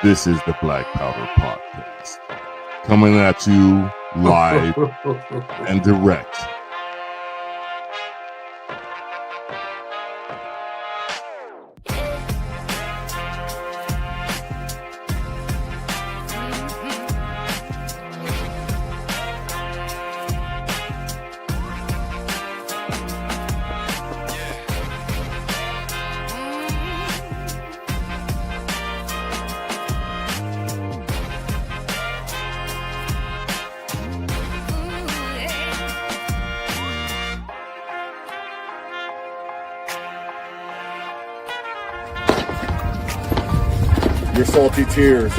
This is the Black Powder Podcast, coming at you live and direct. Your salty tears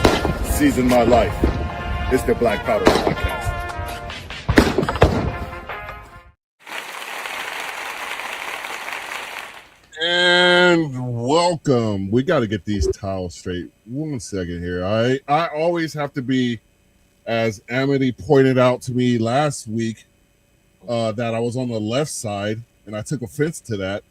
season my life. It's the Black Powder Podcast. And welcome. We got to get these towels straight. 1 second here. I always have to be, as Amity pointed out to me last week, that I was on the left side, and I took offense to that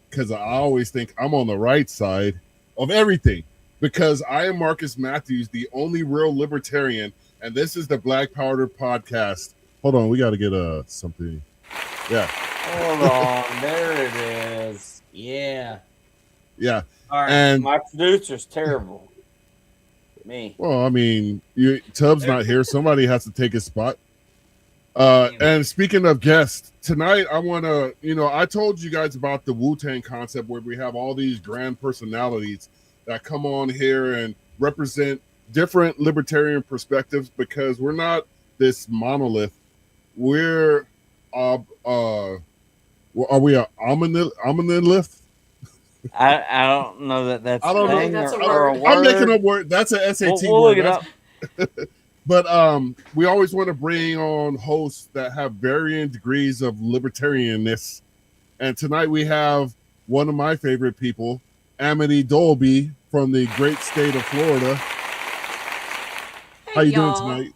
because I always think I'm on the right side of everything. Because I am Marcus Matthews, the only real libertarian, and this is the Black Powder Podcast. Hold on, we got to get something. Yeah. Hold on, there it is. Yeah. Yeah. All right. And my producer's terrible. Me. well, I mean, Tubbs not here. Somebody has to take his spot. And speaking of guests, tonight I want to, I told you guys about the Wu-Tang concept where we have all these grand personalities that come on here and represent different libertarian perspectives, because we're not this monolith. We're are we a monolith? I don't know that's I don't know. thing That's a or a word. word. I'm making up word. That's an SAT We'll word. look it up. But we always want to bring on hosts that have varying degrees of libertarianness. And tonight we have one of my favorite people, Amity Dolby from the great state of Florida. Hey, How you y'all. doing tonight?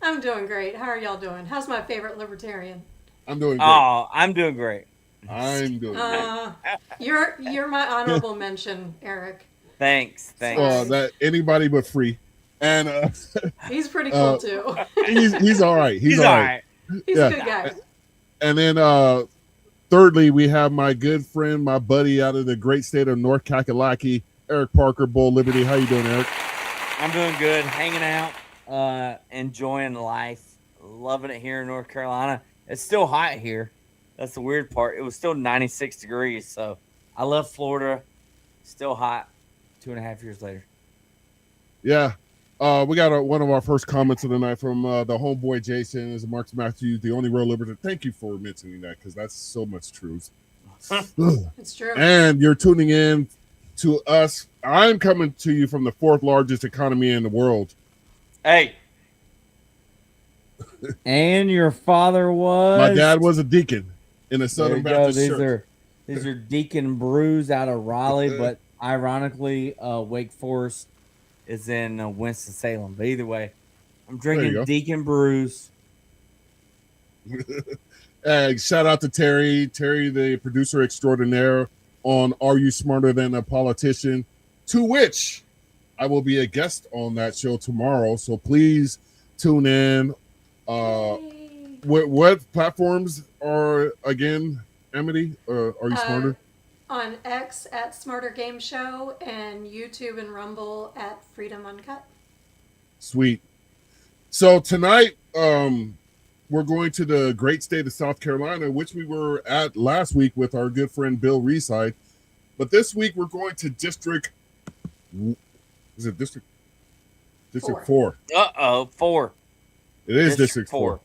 I'm doing great. How are y'all doing? How's my favorite libertarian? I'm doing great. Oh, I'm doing great. I'm doing great. You're my honorable mention, Eric. Thanks. That anybody but free. And He's pretty cool too. he's all right. He's all right. He's Yeah. a good guy. And then thirdly, we have my good friend, my buddy out of the great state of North Kakalaki, Eric Parker, Bull Liberty. How you doing, Eric? I'm doing good, hanging out, enjoying life, loving it here in North Carolina. It's still hot here. That's the weird part. It was still 96 degrees, so I love Florida. Still hot 2.5 years later. Yeah. We got one of our first comments of the night from the homeboy Jason. Is Marcus Matthews, the only real libertarian. Thank you for mentioning that, because that's so much truth. It's true. And you're tuning in to us. I'm coming to you from the fourth largest economy in the world. Hey. And your father was? My dad was a deacon in a There Southern you go. Baptist These church. are Deacon Brews out of Raleigh, but ironically, Wake Forest is in Winston-Salem. But either way, I'm There you drinking go. Deacon Brews. Shout out to Terry, the producer extraordinaire on Are You Smarter Than a Politician? To which I will be a guest on that show tomorrow. So please tune in. Yay. What platforms are, again, Amity? Are You Smarter? On X at Smarter Game Show and YouTube and Rumble at Freedom Uncut. Sweet. So tonight, we're going to the great state of South Carolina, which we were at last week with our good friend Bill Reside. But this week we're going to District 4? Uh-oh, 4. It is District District 4.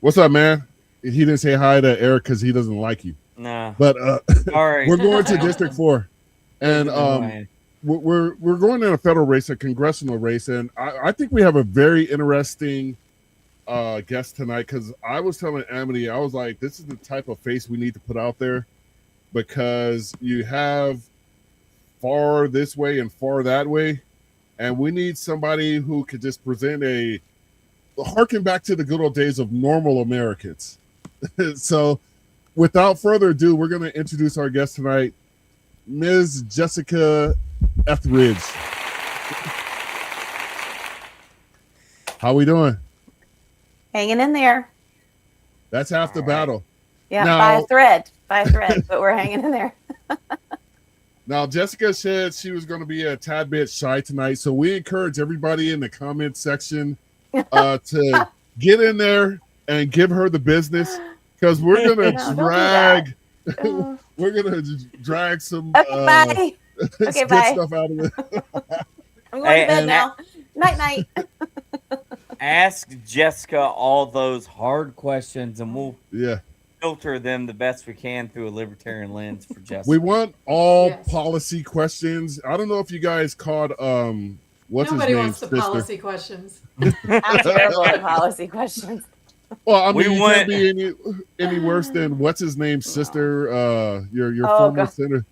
What's up, man? He didn't say hi to Eric because he doesn't like you. No. But Sorry. we're going to District 4. And we're going in a federal race, a congressional race, and I think we have a very interesting guest tonight, because I was telling Amity, I was like, this is the type of face we need to put out there, because you have far this way and far that way, and we need somebody who could just present harken back to the good old days of normal Americans. So without further ado, we're going to introduce our guest tonight, Ms. Jessica Ethridge. How we doing? Hanging in there. That's half the All right. battle. Yeah, Now- by a thread, but we're hanging in there. Now, Jessica said she was going to be a tad bit shy tonight, so we encourage everybody in the comment section to get in there and give her the business, because we're going to No, don't do drag Oh. we're going to drag some Okay, bye. Okay, good bye. stuff out of it. I'm going Hey, to bed and now. Night, night. Ask Jessica all those Hard questions, and we'll Yeah. filter them the best we can through a libertarian lens for Jessica. We want all Yes. policy questions. I don't know if you guys caught what's Nobody his name, wants the sister. policy questions. I'm terrible at policy questions. Well, I We mean, you went- can't be any worse than what's his name, sister, your Oh, former God. senator.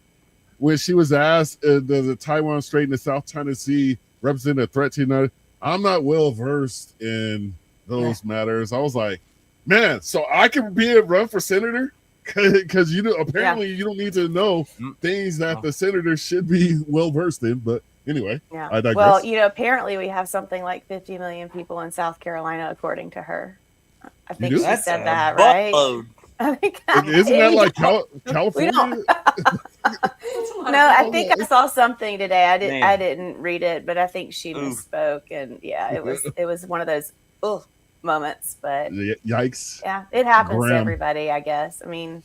When she was asked, does the Taiwan Strait and the South China Sea represent a threat to the United? I'm not well versed in those matters. I was like, man, so I can be a run for senator because apparently you don't need to know things that the senator should be well versed in. But anyway, Yeah. I digress. Well, apparently we have something like 50 million people in South Carolina, according to her. I think do? she That's said a that, right? buttload. I think Isn't that like We California? don't. That's a lot No, of I think I saw something today. Man. I didn't read it, but I think she Oof. misspoke, and yeah, it was one of those moments. But Yikes. yeah, it happens to Graham. everybody, I guess. I mean,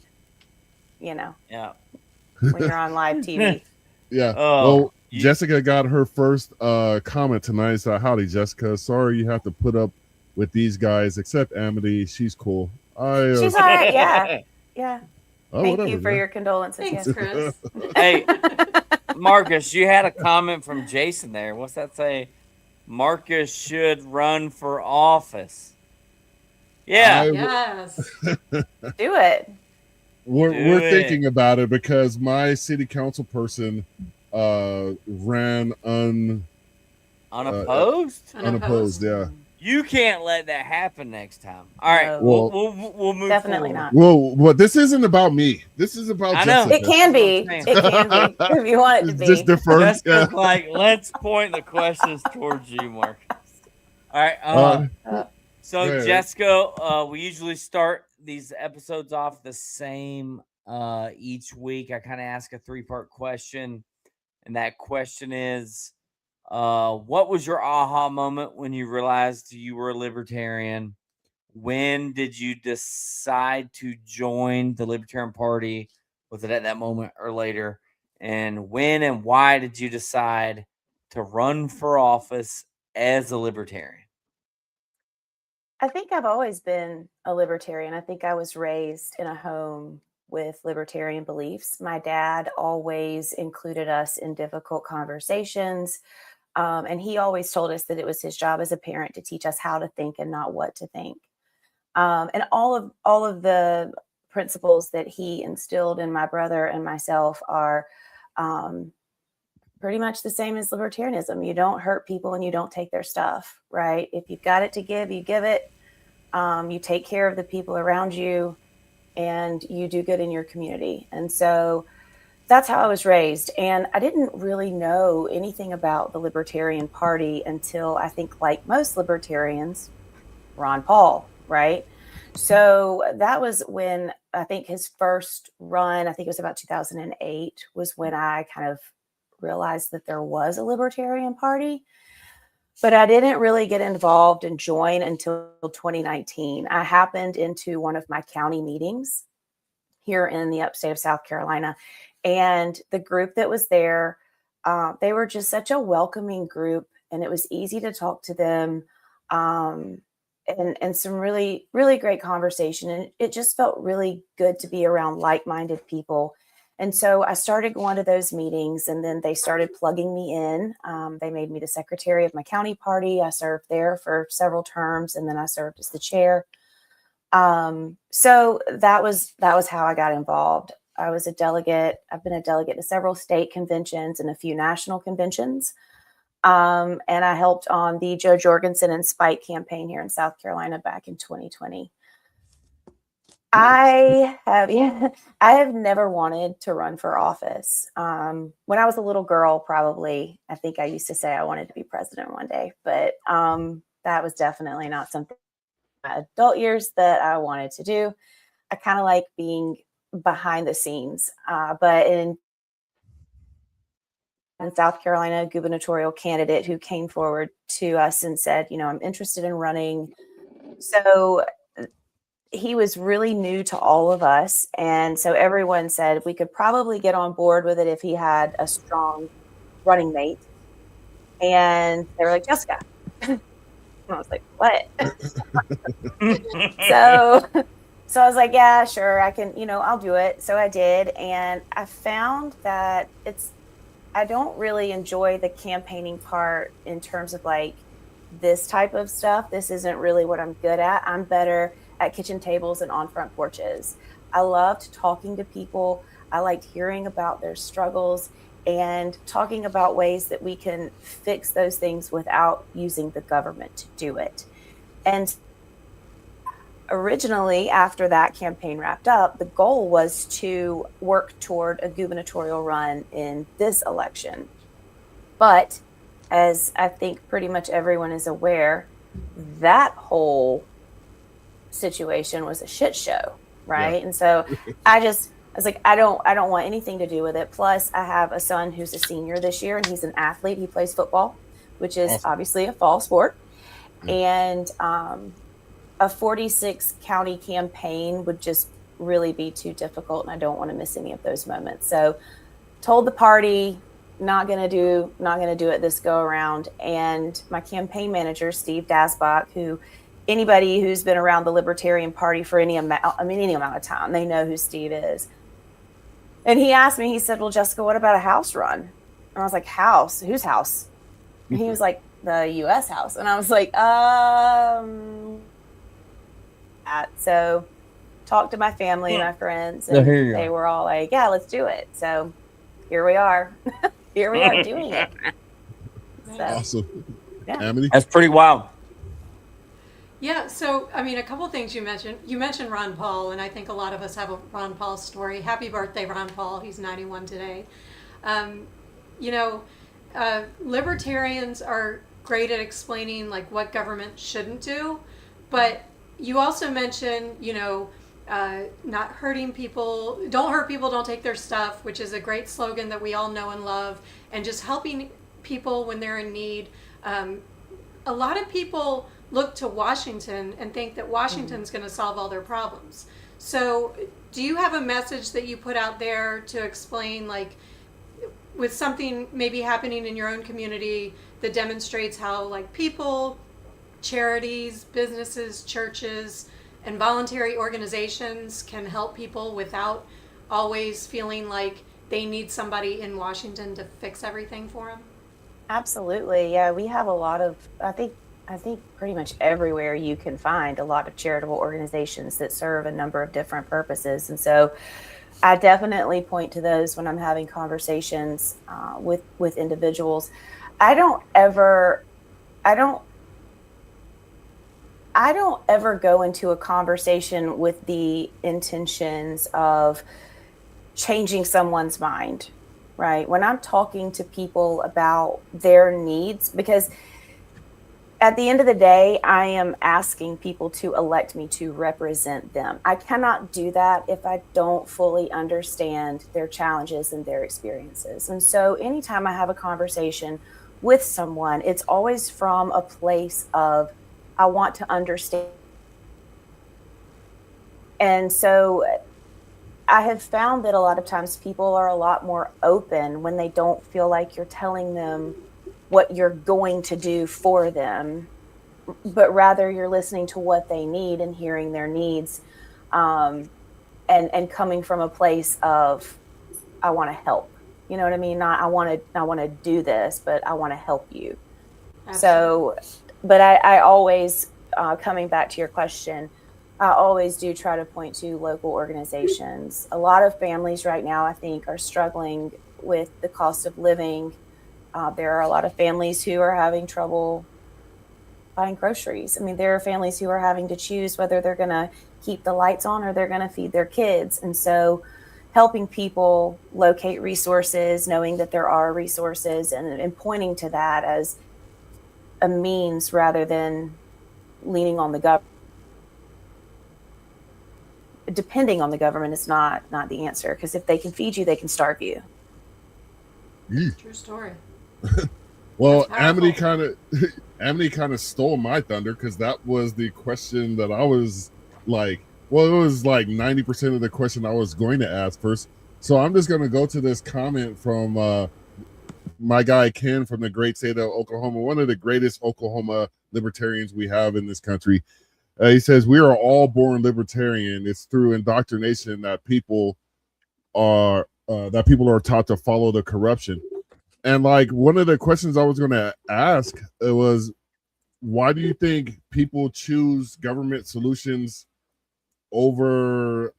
Yeah. when you're on live TV. Yeah. Oh, Well, Jessica got her first comment tonight. So, howdy, Jessica. Sorry you have to put up with these guys, except Amity. She's cool. She's all right. Yeah, yeah. Oh, Thank whatever, you for man. your condolences. Thanks, yes. Chris. Hey, Marcus, you had a comment from Jason there. What's that say? Marcus should run for office. Yeah. Yes. Do it. We're Do it. thinking about it because my city council person ran Unopposed? unopposed. Yeah. You can't let that happen next time. All right. No. We'll move Definitely forward. not. Well, but this isn't about me. This is about I know. Jessica. It can be. That's It what I'm can be if you want it to be. Just defer. Yeah. Jessica's like, let's point the questions towards you, Marcus. All right. So, yeah. Jessica, we usually start these episodes off the same each week. I kind of ask a 3-part question, and that question is, what was your aha moment when you realized you were a libertarian? When did you decide to join the Libertarian Party? Was it at that moment or later? And when and why did you decide to run for office as a libertarian? I think I've always been a libertarian. I think I was raised in a home with libertarian beliefs. My dad always included us in difficult conversations. And he always told us that it was his job as a parent to teach us how to think and not what to think. And all of the principles that he instilled in my brother and myself are pretty much the same as libertarianism. You don't hurt people and you don't take their stuff, right? If you've got it to give, you give it. You take care of the people around you, and you do good in your community. And so that's how I was raised. And I didn't really know anything about the Libertarian Party until, I think, like most libertarians, Ron Paul, right? So that was when I think his first run, I think it was about 2008, was when I kind of realized that there was a Libertarian Party. But I didn't really get involved and join until 2019. I happened into one of my county meetings here in the upstate of South Carolina. And the group that was there, they were just such a welcoming group, and it was easy to talk to them, and some really, really great conversation. And it just felt really good to be around like-minded people. And so I started going to those meetings, and then they started plugging me in. They made me the secretary of my county party. I served there for several terms, and then I served as the chair. So that was how I got involved. I was a delegate. I've been a delegate to several state conventions and a few national conventions. And I helped on the Joe Jorgensen and Spike campaign here in South Carolina back in 2020. I have, yeah, I have never wanted to run for office. When I was a little girl, probably, I think I used to say I wanted to be president one day, but that was definitely not something in my adult years that I wanted to do. I kind of like being behind the scenes, but in South Carolina, a gubernatorial candidate who came forward to us and said, I'm interested in running. So he was really new to all of us. And so everyone said we could probably get on board with it if he had a strong running mate. And they were like, Jessica. And I was like, what? so I was like, yeah, sure, I can, I'll do it. So I did. And I found that I don't really enjoy the campaigning part in terms of like this type of stuff. This isn't really what I'm good at. I'm better at kitchen tables and on front porches. I loved talking to people. I liked hearing about their struggles and talking about ways that we can fix those things without using the government to do it. And originally, after that campaign wrapped up, the goal was to work toward a gubernatorial run in this election. But as I think pretty much everyone is aware, that whole situation was a shit show, right? Yeah. And so I was like, I don't want anything to do with it. Plus, I have a son who's a senior this year, and he's an athlete. He plays football, which is obviously a fall sport. And a 46 county campaign would just really be too difficult, and I don't want to miss any of those moments. So told the party, not gonna do it this go around. And my campaign manager, Steve Dasbach, who anybody who's been around the Libertarian Party for any amount of time, they know who Steve is. And he asked me, he said, well, Jessica, what about a House run? And I was like, House? Whose House? And he was like, the U.S. House. And I was like, so talked to my family, my friends, and they were all like, yeah, let's do it. So here we are. Here we are doing it. So, awesome. Yeah. Amity? That's pretty wild. Yeah, so I mean, a couple things you mentioned. You mentioned Ron Paul, and I think a lot of us have a Ron Paul story. Happy birthday, Ron Paul. He's 91 today. Libertarians are great at explaining like what government shouldn't do, but you also mentioned, not hurting people. Don't hurt people, don't take their stuff, which is a great slogan that we all know and love, and just helping people when they're in need. A lot of people look to Washington and think that Washington's going to solve all their problems. So do you have a message that you put out there to explain, like, with something maybe happening in your own community that demonstrates how, like, people, charities, businesses, churches, and voluntary organizations can help people without always feeling like they need somebody in Washington to fix everything for them? Absolutely. Yeah, we have a lot of, I think pretty much everywhere you can find a lot of charitable organizations that serve a number of different purposes. And so I definitely point to those when I'm having conversations with individuals. I don't ever go into a conversation with the intentions of changing someone's mind, right? When I'm talking to people about their needs, because at the end of the day, I am asking people to elect me to represent them. I cannot do that if I don't fully understand their challenges and their experiences. And so anytime I have a conversation with someone, it's always from a place of, I want to understand. And so I have found that a lot of times people are a lot more open when they don't feel like you're telling them what you're going to do for them, but rather you're listening to what they need and hearing their needs, and coming from a place of, I want to help. You know what I mean? Not I want to do this, but I want to help you. Absolutely. So, but I always, coming back to your question, I always do try to point to local organizations. A lot of families right now, I think, are struggling with the cost of living. There are a lot of families who are having trouble buying groceries. I mean, there are families who are having to choose whether they're going to keep the lights on or they're going to feed their kids. And so helping people locate resources, knowing that there are resources, and pointing to that as a means rather than leaning on the government. Depending on the government is not the answer, because if they can feed you, they can starve you. True story. Well, That's powerful. Amity kind of stole my thunder, because that was the question that I was like, well, it was like 90% of the question I was going to ask first. So I'm just going to go to this comment from my guy Ken from the great state of Oklahoma, one of the greatest Oklahoma libertarians we have in this country. He says, we are all born libertarian. It's through indoctrination that people are taught to follow the corruption. And like one of the questions I was going to ask was, why do you think people choose government solutions over,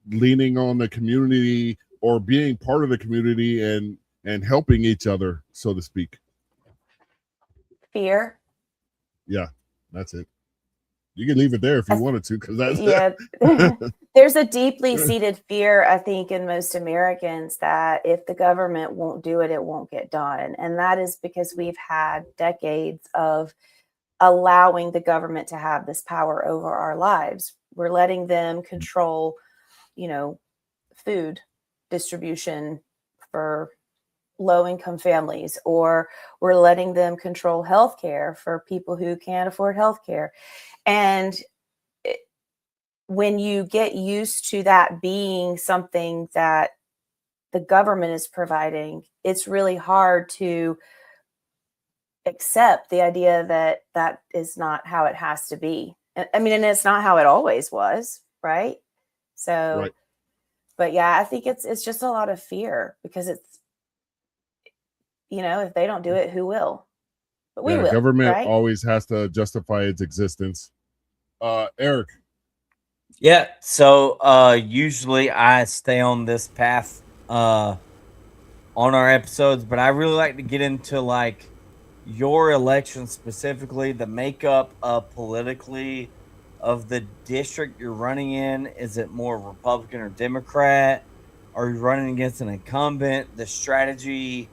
leaning on the community or being part of the community and helping each other, so to speak? Fear. Yeah, that's it. You can leave it there if you wanted to, because that's yeah. There's a deeply seated fear, I think, in most Americans that if the government won't do it, it won't get done. And that is because we've had decades of allowing the government to have this power over our lives. We're letting them control, food distribution for low-income families, or we're letting them control healthcare for people who can't afford healthcare. And when you get used to that being something that the government is providing, it's really hard to accept the idea that that is not how it has to be. I mean, and it's not how it always was, right? So, right. But yeah, I think it's just a lot of fear, because it's, if they don't do it, who will? But we will, Government right? always has to justify its existence. Eric. Yeah, so usually I stay on this path on our episodes, but I really like to get into like your election specifically, the makeup politically of the district you're running in. Is it more Republican or Democrat? Are you running against an incumbent? The strategy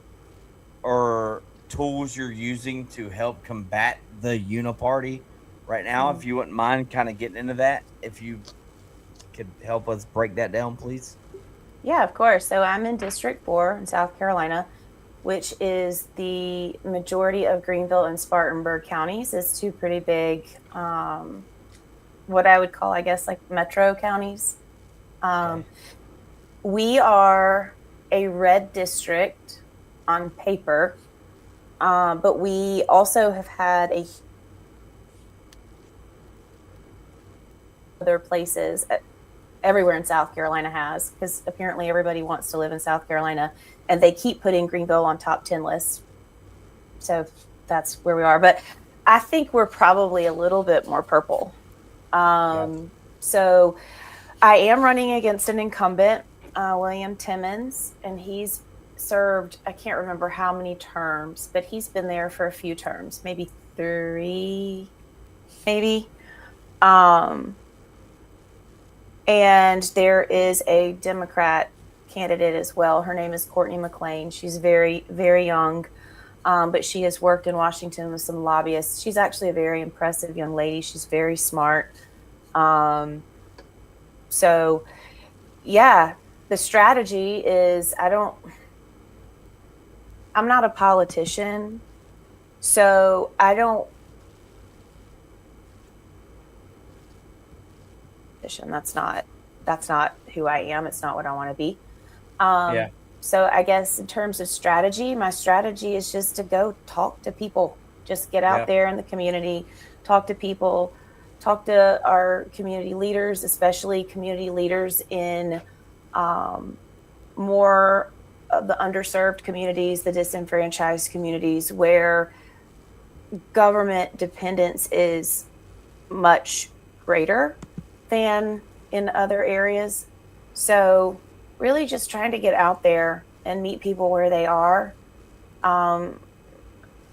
or tools you're using to help combat the uniparty right now, if you wouldn't mind kind of getting into that, if you could help us break that down, please. Yeah, of course. So I'm in District 4 in South Carolina, which is the majority of Greenville and Spartanburg counties. It's two pretty big, what I would call, I guess, like metro counties. We are a red district on paper, but we also have had other places. Everywhere in South Carolina has, because apparently everybody wants to live in South Carolina, and they keep putting Greenville on top 10 lists. So that's where we are. But I think we're probably a little bit more purple. So I am running against an incumbent, William Timmons, and he's served, I can't remember how many terms, but he's been there for a few terms, maybe 3, maybe. And there is a Democrat candidate as well. Her name is Courtney McLean. She's very, very young, but she has worked in Washington with some lobbyists. She's actually a very impressive young lady. She's very smart. So, yeah, the strategy is I'm not a politician, so I don't. That's not who I am. It's not what I want to be. So I guess in terms of strategy, my strategy is just to go talk to people, just get out there in the community, talk to people, talk to our community leaders, especially community leaders in more of the underserved communities, the disenfranchised communities, where government dependence is much greater than in other areas. So really just trying to get out there and meet people where they are, and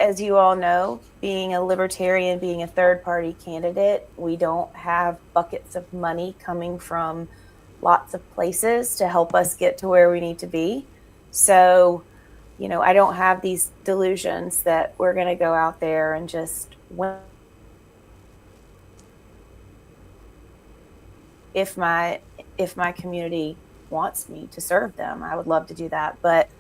as you all know, being a libertarian, being a third-party candidate, we don't have buckets of money coming from lots of places to help us get to where we need to be. So, I don't have these delusions that we're going to go out there and just win. If my community wants me to serve them, I would love to do that. But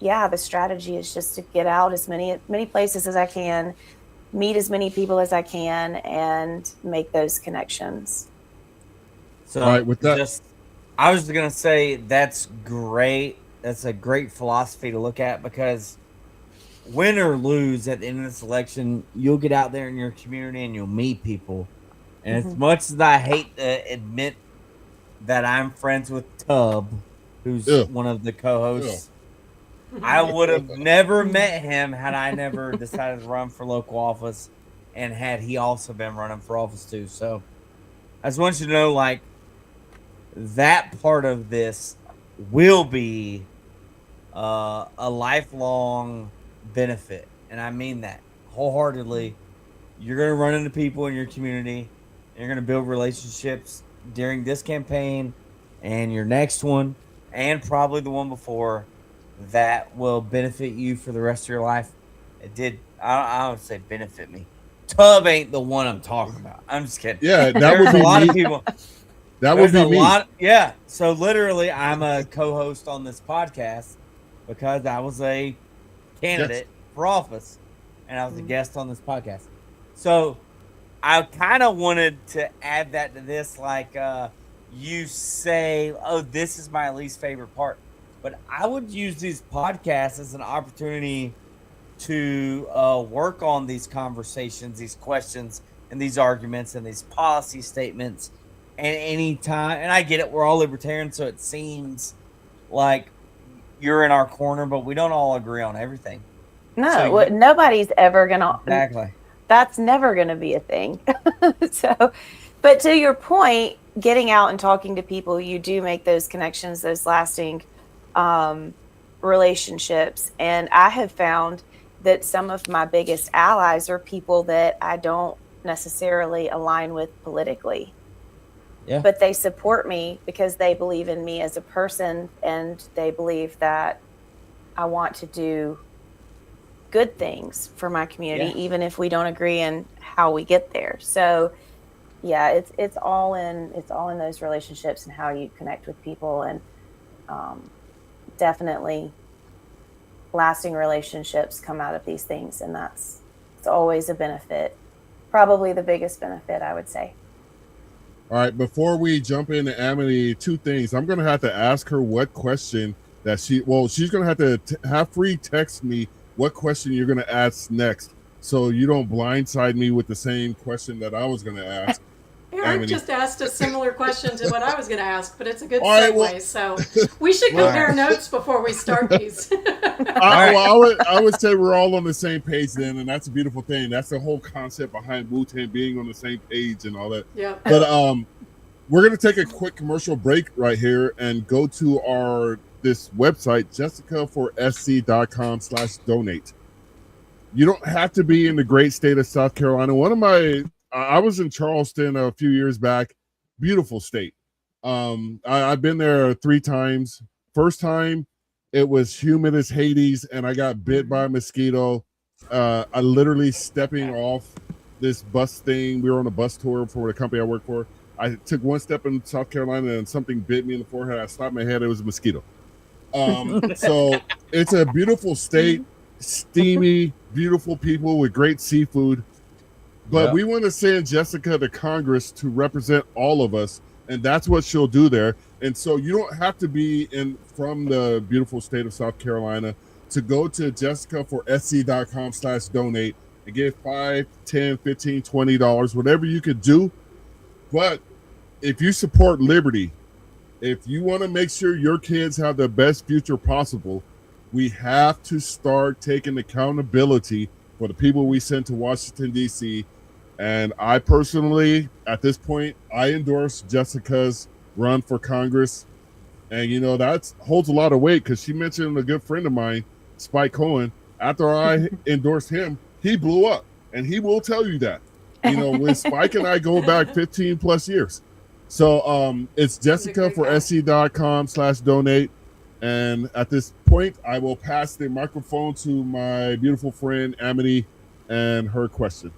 the strategy is just to get out as many places as I can, meet as many people as I can, and make those connections. So Right, with that, I was gonna say that's great. That's a great philosophy to look at, because win or lose at the end of this election, you'll get out there in your community and you'll meet people. And as much as I hate to admit that I'm friends with Tub, who's one of the co-hosts, I would have never met him had I never decided to run for local office, and had he also been running for office too. So I just want you to know, like, that part of this will be a lifelong benefit. And I mean that wholeheartedly. You're going to run into people in your community. You're going to build relationships during this campaign and your next one, and probably the one before, that will benefit you for the rest of your life. It did. I don't say benefit me. Tub ain't the one I'm talking about. I'm just kidding. yeah, that There's would be a lot me. of people. That would be me. Yeah. So literally, I'm a co-host on this podcast because I was a candidate for office, and I was a guest on this podcast. So I kind of wanted to add that to this, like you say, oh, this is my least favorite part. But I would use these podcasts as an opportunity to work on these conversations, these questions, and these arguments, and these policy statements. And anytime, and I get it, we're all libertarians, so it seems like you're in our corner, but we don't all agree on everything. No, So nobody's ever gonna. Exactly. That's never gonna be a thing. So, but to your point, getting out and talking to people, you do make those connections, those lasting relationships. And I have found that some of my biggest allies are people that I don't necessarily align with politically. Yeah. But they support me because they believe in me as a person, and they believe that I want to do good things for my community, even if we don't agree in how we get there. So yeah, it's all in those relationships and how you connect with people, and definitely lasting relationships come out of these things, and it's always a benefit, probably the biggest benefit, I would say. All right, before we jump into Amity, two things. I'm going to have to ask her what question that she's going to have to have free text me what question you're going to ask next, so you don't blindside me with the same question that I was going to ask. Eric just asked a similar question to what I was going to ask, but it's a good All segue. right, So we should compare notes before we start these. I would say we're all on the same page then, and that's a beautiful thing. That's the whole concept behind Wu-Tang, being on the same page and all that. Yeah. But we're going to take a quick commercial break right here and go to this website, jessicaforsc.com/donate. You don't have to be in the great state of South Carolina. I was in Charleston a few years back. Beautiful state. I've been there 3 times. First time, it was humid as Hades, and I got bit by a mosquito. I literally stepping off this bus thing. We were on a bus tour for the company I work for. I took one step in South Carolina, and something bit me in the forehead. I slapped my head. It was a mosquito. So it's a beautiful state, steamy, beautiful people with great seafood. But we want to send Jessica to Congress to represent all of us, and that's what she'll do there. And so you don't have to be from the beautiful state of South Carolina to go to jessicaforsc.com/donate and give $5, $10, $15, $20, whatever you could do. But if you support liberty, if you want to make sure your kids have the best future possible, we have to start taking accountability for the people we send to Washington, D.C. And I personally, at this point, I endorse Jessica's run for Congress. And, that holds a lot of weight, because she mentioned a good friend of mine, Spike Cohen, after I endorsed him, he blew up, and he will tell you that. When Spike and I go back 15 plus years. So it's jessicaforsc.com/donate. And at this point, I will pass the microphone to my beautiful friend Amity and her question.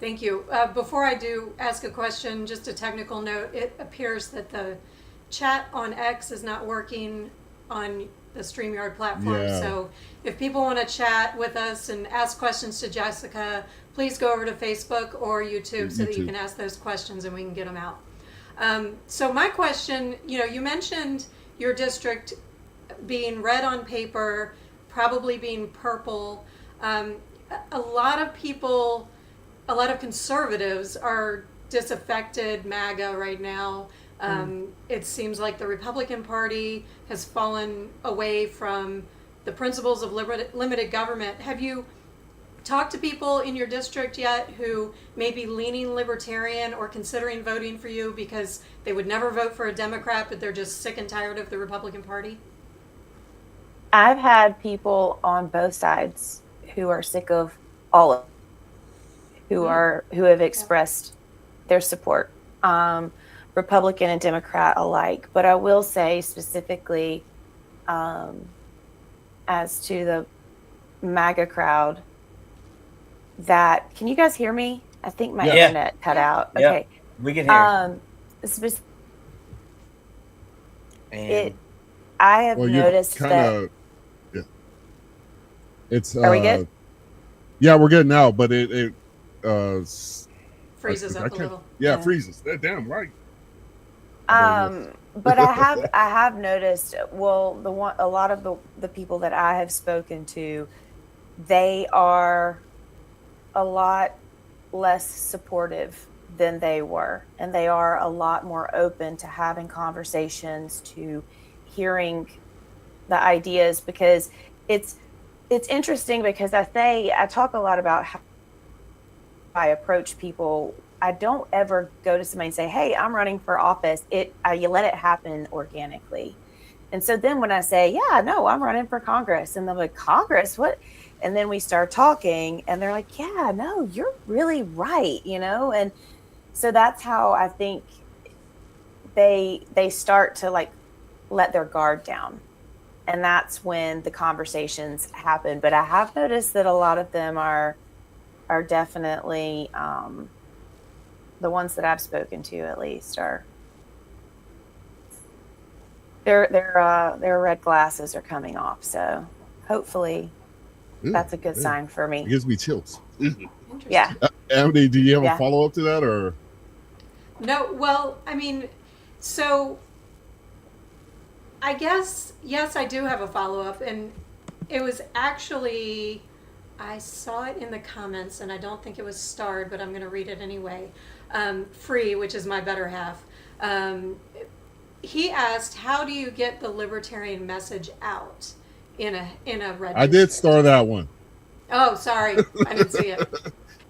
Thank you. Before I do ask a question, just a technical note. It appears that the chat on X is not working on the StreamYard platform. Yeah. So if people want to chat with us and ask questions to Jessica, please go over to Facebook or YouTube so that you can ask those questions and we can get them out. So my question, you mentioned your district being red on paper, probably being purple. A lot of people, a lot of conservatives are disaffected MAGA right now. It seems like the Republican Party has fallen away from the principles of limited government. Have you talked to people in your district yet who may be leaning libertarian or considering voting for you because they would never vote for a Democrat, but they're just sick and tired of the Republican Party? I've had people on both sides who are sick of all of it, who have expressed their support, Republican and Democrat alike. But I will say specifically, as to the MAGA crowd, that, can you guys hear me? I think my internet cut out. Yeah. Okay. We can hear I have noticed that. It's are we good? Yeah, we're good now, but it freezes up a little. Yeah, freezes. Damn right. But I have noticed, a lot of the people that I have spoken to, they are a lot less supportive than they were, and they are a lot more open to having conversations, to hearing the ideas, because it's interesting, because I talk a lot about how I approach people. I don't ever go to somebody and say, hey, I'm running for office. You let it happen organically. And so then when I say, yeah, no, I'm running for Congress, and they're like, Congress, what? And then we start talking, and they're like, yeah, no, you're really right, And so that's how I think they start to like let their guard down. And that's when the conversations happen. But I have noticed that a lot of them are definitely, the ones that I've spoken to at least, are their red glasses are coming off. So hopefully that's a good sign for me. It gives me chills. Yeah. Amity, do you have a follow-up to that, or? No, well, I mean, so I guess, yes, I do have a follow-up, and it was actually, I saw it in the comments, and I don't think it was starred, but I'm going to read it anyway. Free, which is my better half. He asked, how do you get the libertarian message out in a red? I did star that one. Oh, sorry. I didn't see it.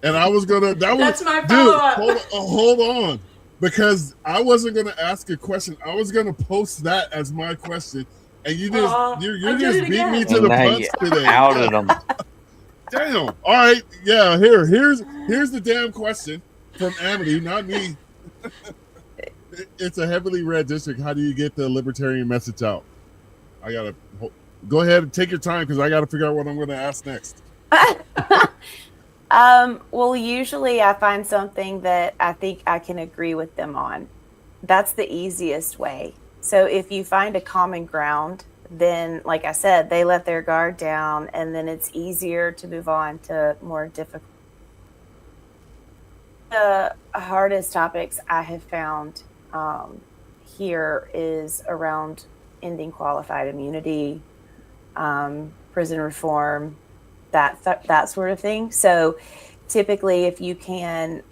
And I was going to, that's my follow-up. Dude, hold on. Because I wasn't going to ask a question. I was going to post that as my question. And you just, you just beat me to the punch today. Outed them. Damn. All right. Yeah. Here's the damn question from Amity, not me. It's a heavily red district. How do you get the libertarian message out? I gotta go ahead and take your time, because I gotta figure out what I'm going to ask next. Well, usually I find something that I think I can agree with them on. That's the easiest way. So if you find a common ground, then, like I said, they let their guard down, and then it's easier to move on to more difficult. The hardest topics I have found here is around ending qualified immunity, prison reform, that sort of thing. So typically, if you can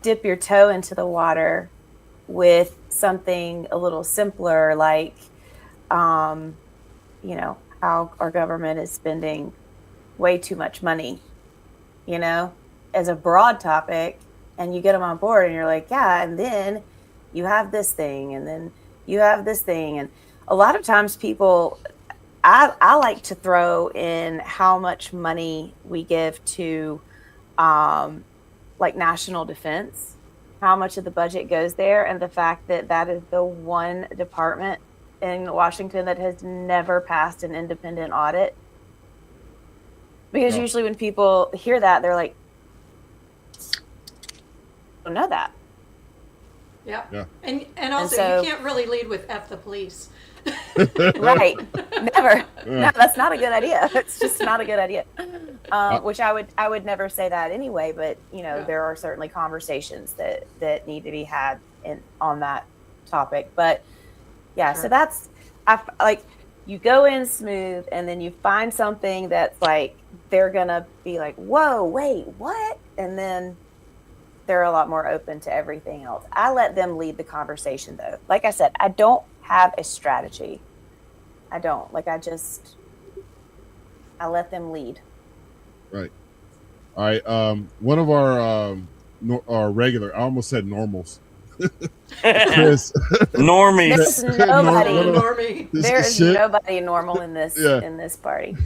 dip your toe into the water with something a little simpler, like how our government is spending way too much money, as a broad topic, and you get them on board, and you're like, yeah, and then you have this thing, and then you have this thing. And a lot of times people, I like to throw in how much money we give to like national defense, how much of the budget goes there, and the fact that that is the one department in Washington that has never passed an independent audit. Because usually when people hear that, they're like, I don't know that. Yep. Yeah. And also, so- you can't really lead with F the police. Right. Never. Yeah. No, that's not a good idea. It's just not a good idea. Which I would never say that anyway, but you know, Yeah. there are certainly conversations that need to be had on that topic. But yeah, Sure. so that's like you go in smooth and then you find something that's like they're gonna be like, whoa, wait, what? And then they're a lot more open to everything else. I let them lead the conversation though. Like I said, I don't have a strategy. I don't. Like I let them lead. Right. All right. One of our regular, I almost said normals. Chris. Normies. There's nobody. Normie. There is Shit. nobody normal in this Yeah. in this party.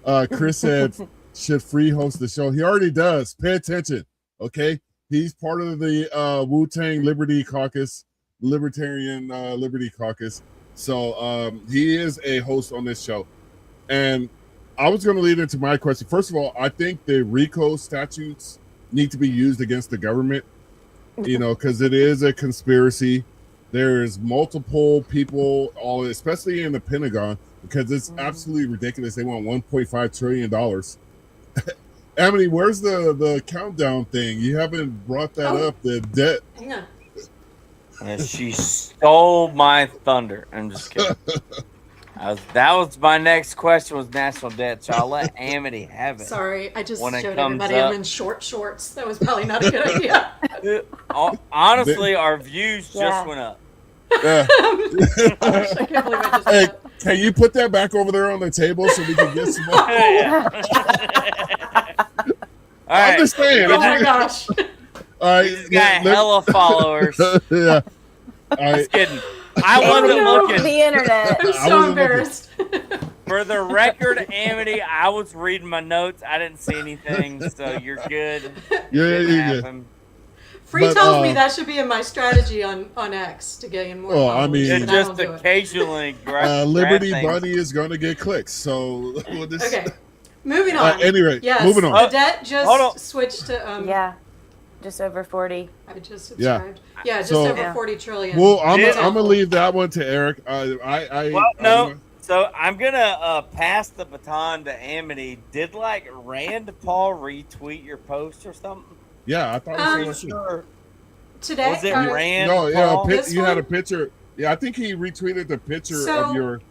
No. Chris said, should free host the show? He already does. Pay attention. Okay. He's part of the Wu-Tang Liberty Caucus, Libertarian Liberty Caucus. So he is a host on this show. And I was going to lead into my question. First of all, I think the RICO statutes need to be used against the government, you know, because it is a conspiracy. There's multiple people, all especially in the Pentagon, because it's absolutely ridiculous. They want $1.5 trillion. Amity, where's the countdown thing? You haven't brought that up. The debt. Hang on. And she stole my thunder. I'm just kidding. That was my next question was national debt, so I'll let Amity have it. Sorry, I just When it showed comes everybody up. I'm in short shorts. That was probably not a good idea. Honestly, our views Yeah. just went up. Yeah. I can't believe I just Hey, did that. can you put that back over there on the table so we can get some more? All right. Understand. Oh my gosh. All right. He's got hella followers. Yeah. All right. Just kidding. I wasn't looking. The internet. I'm I so wasn't embarrassed. For the record, Amity, I was reading my notes. I didn't see anything, so you're good. Yeah, Didn't yeah. happen. Free But, tells me that should be in my strategy on X to gain more Well, followers. I mean- It but I just don't do it. occasionally Liberty grab things. Bunny is going to get clicks. So we'll just, Okay, moving on. anyway, Yes, moving on. the debt Hold on. just switched to Yeah. Just over 40. I just Yeah. subscribed. Yeah, just So- over Yeah. 40 trillion. Well, I'm Yeah. gonna leave that one to Eric. No. So I'm gonna pass the baton to Amity. Did like Rand Paul retweet your post or something? Yeah, I thought Um, it was Sure. Today, Was it uh, Rand No, yeah, Paul? This you had a one? picture. Yeah, I think he retweeted the picture So- of your.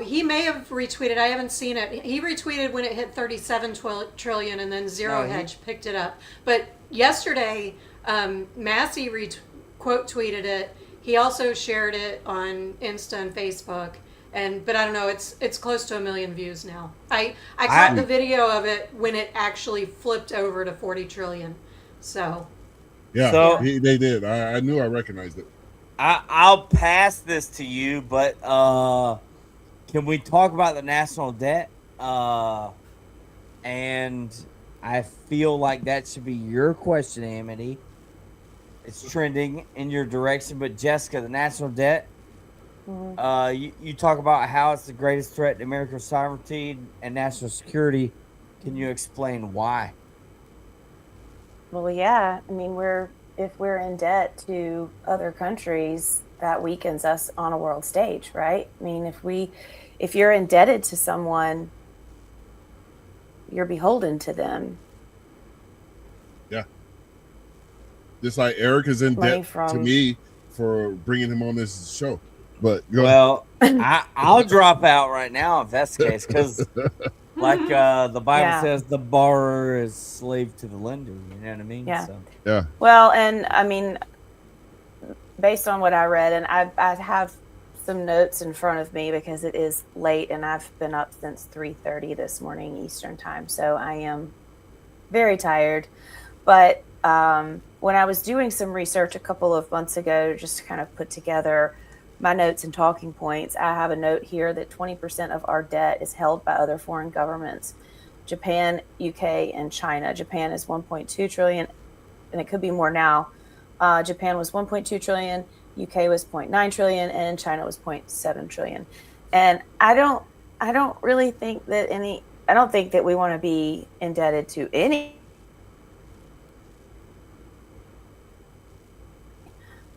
he may have retweeted. I haven't seen it. He retweeted when it hit 37 trillion, and then Zero No, he- Hedge picked it up. But yesterday, Massey quote tweeted it. He also shared it on Insta and Facebook. But I don't know. It's close to 1 million views now. I caught the video of it when it actually flipped over to 40 trillion. So Yeah, So- they did. I knew I recognized it. I'll pass this to you, but can we talk about the national debt? And I feel like that should be your question, Amity. It's trending in your direction, but Jessica, the national debt. You talk about how it's the greatest threat to America's sovereignty and national security. Can you explain why? Well, yeah. I mean, if we're in debt to other countries, that weakens us on a world stage, right? I mean, if you're indebted to someone, you're beholden to them. Just like Eric is in Money debt to from- me for bringing him on this show. But go Well, I'll drop out right now if that's the case, because like the Bible Yeah. says, the borrower is slave to the lender. You know what I mean? Yeah. So, yeah, Well, and I mean, based on what I read, and I have some notes in front of me because it is late, and I've been up since 3:30 this morning Eastern time, so I am very tired. But when I was doing some research a couple of months ago, just to kind of put together my notes and talking points, I have a note here that 20% of our debt is held by other foreign governments. Japan, UK, and China. Japan is 1.2 trillion, and it could be more now. Japan was 1.2 trillion, UK was 0.9 trillion, and China was 0.7 trillion. And I don't really think that I don't think that we want to be indebted to any.